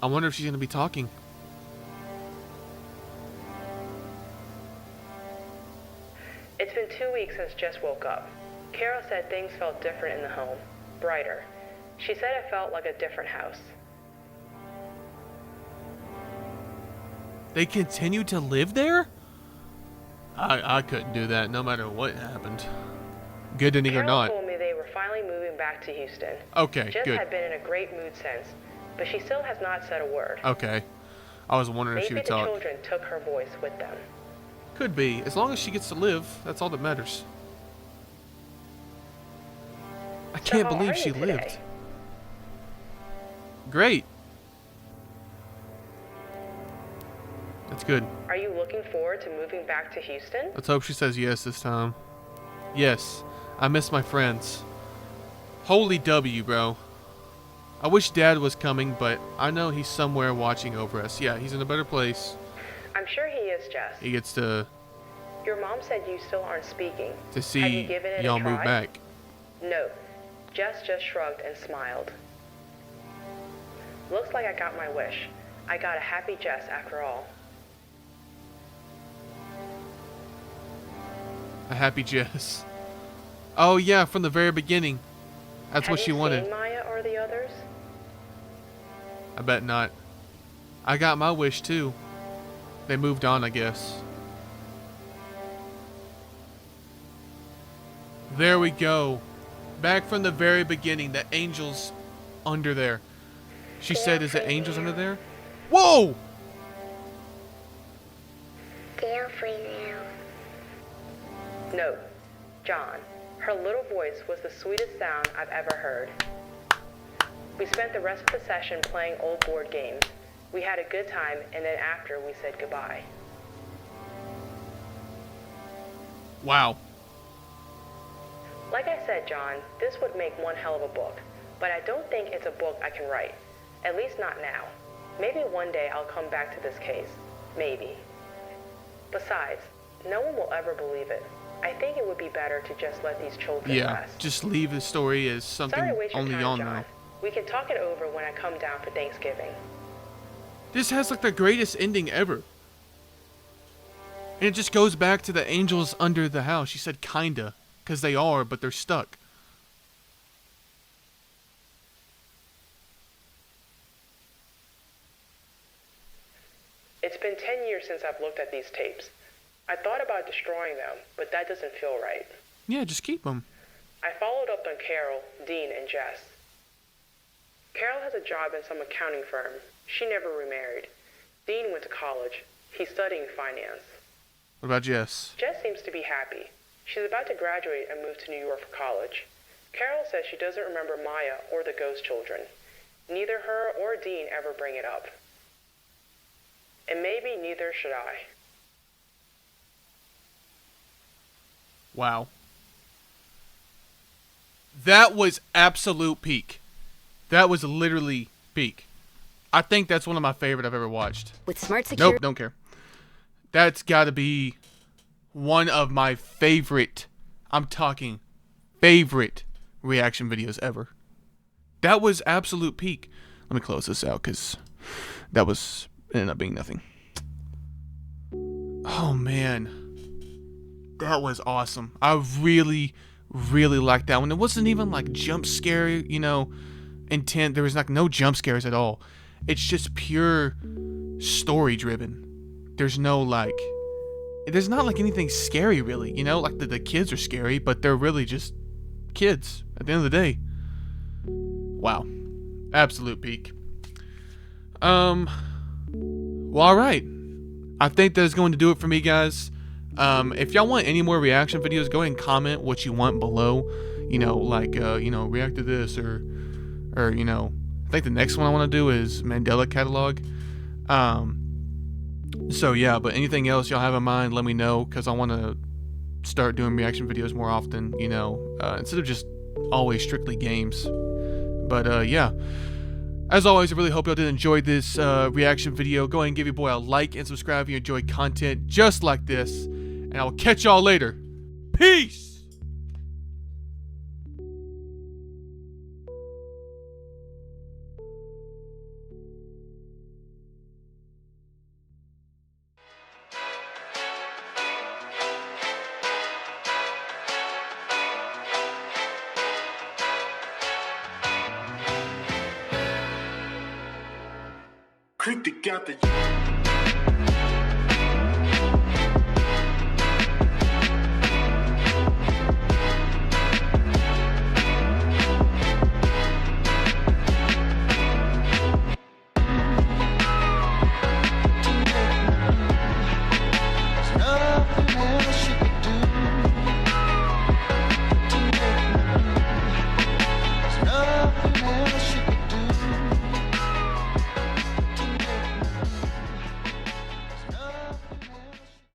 Speaker 1: I wonder if she's gonna be talking.
Speaker 2: It's been 2 weeks since Jess woke up. Carol said things felt different in the home, brighter. She said it felt like a different house.
Speaker 1: They continue to live there? I couldn't do that no matter what happened. Good ending or
Speaker 2: Carol
Speaker 1: not.
Speaker 2: told me they were finally moving back to Houston.
Speaker 1: Okay,
Speaker 2: Jess
Speaker 1: good.
Speaker 2: had been in a great mood since, but she still has not said a word.
Speaker 1: Okay. I was wondering if she
Speaker 2: Maybe
Speaker 1: would
Speaker 2: the
Speaker 1: talk.
Speaker 2: children took her voice with them.
Speaker 1: Could be. As long as she gets to live, that's all that matters. I can't
Speaker 2: how
Speaker 1: believe
Speaker 2: are
Speaker 1: she
Speaker 2: you today?
Speaker 1: lived. Great. That's good.
Speaker 2: Are you looking forward to moving back to Houston?
Speaker 1: Let's hope she says yes this time. Yes. I miss my friends. Holy W, bro. I wish Dad was coming, but I know he's somewhere watching over us. Yeah, he's in a better place.
Speaker 2: I'm sure he is, Jess.
Speaker 1: He gets to
Speaker 2: Your mom said you still aren't speaking. Have you
Speaker 1: see
Speaker 2: given it
Speaker 1: y'all
Speaker 2: a try?
Speaker 1: move back.
Speaker 2: No. Jess just shrugged and smiled. Looks like I got my wish. I got a happy Jess after all.
Speaker 1: A happy Jess. Oh yeah, from the very beginning. That's what she wanted.
Speaker 2: Have you seen Maya or the others?
Speaker 1: I bet not. I got my wish too. They moved on, I guess. There we go. Back from the very beginning, the angels under there. She said, is it angels under there? Whoa!
Speaker 6: Feel free now.
Speaker 2: No, John. Her little voice was the sweetest sound I've ever heard. We spent the rest of the session playing old board games. We had a good time, and then after we said goodbye.
Speaker 1: Wow.
Speaker 2: Like I said, John, this would make one hell of a book, but I don't think it's a book I can write. At least not now. Maybe one day I'll come back to this case. Maybe. Besides, no one will ever believe it. I think it would be better to just let these children rest.
Speaker 1: Just leave the story as something
Speaker 2: Sorry to waste your
Speaker 1: only
Speaker 2: time,
Speaker 1: y'all
Speaker 2: John.
Speaker 1: know.
Speaker 2: We can talk it over when I come down for Thanksgiving.
Speaker 1: This has like the greatest ending ever. And it just goes back to the angels under the house. She said kinda, because they are, but they're stuck.
Speaker 2: It's been 10 years since I've looked at these tapes. I thought about destroying them, but that doesn't feel right.
Speaker 1: Yeah, just keep them.
Speaker 2: I followed up on Carol, Dean, and Jess. Carol has a job in some accounting firm. She never remarried. Dean went to college. He's studying finance.
Speaker 1: What about Jess?
Speaker 2: Jess seems to be happy. She's about to graduate and move to New York for college. Carol says she doesn't remember Maya or the ghost children. Neither her or Dean ever bring it up. And maybe neither should I.
Speaker 1: Wow. That was absolute peak. That was literally peak. I think that's one of my favorite I've ever watched.
Speaker 6: With smart security.
Speaker 1: Nope, don't care. That's got to be one of my favorite, I'm talking favorite reaction videos ever. That was absolute peak. Let me close this out because that was ended up being nothing. Oh man. That was awesome. I really, really liked that one. It wasn't even like jump scare, intent. There was like no jump scares at all. It's just pure story driven. There's not like anything scary really, like the kids are scary, but they're really just kids at the end of the day. Wow. Absolute peak. Well, all right. I think that's going to do it for me, guys. If y'all want any more reaction videos, go ahead and comment what you want below. React to this or I think the next one I want to do is Mandela Catalog. So yeah, but anything else y'all have in mind, let me know, because I want to start doing reaction videos more often, instead of just always strictly games. But yeah, as always, I really hope y'all did enjoy this reaction video. Go ahead and give your boy a like and subscribe if you enjoy content just like this, and I will catch y'all later. Peace!
Speaker 7: Creep together.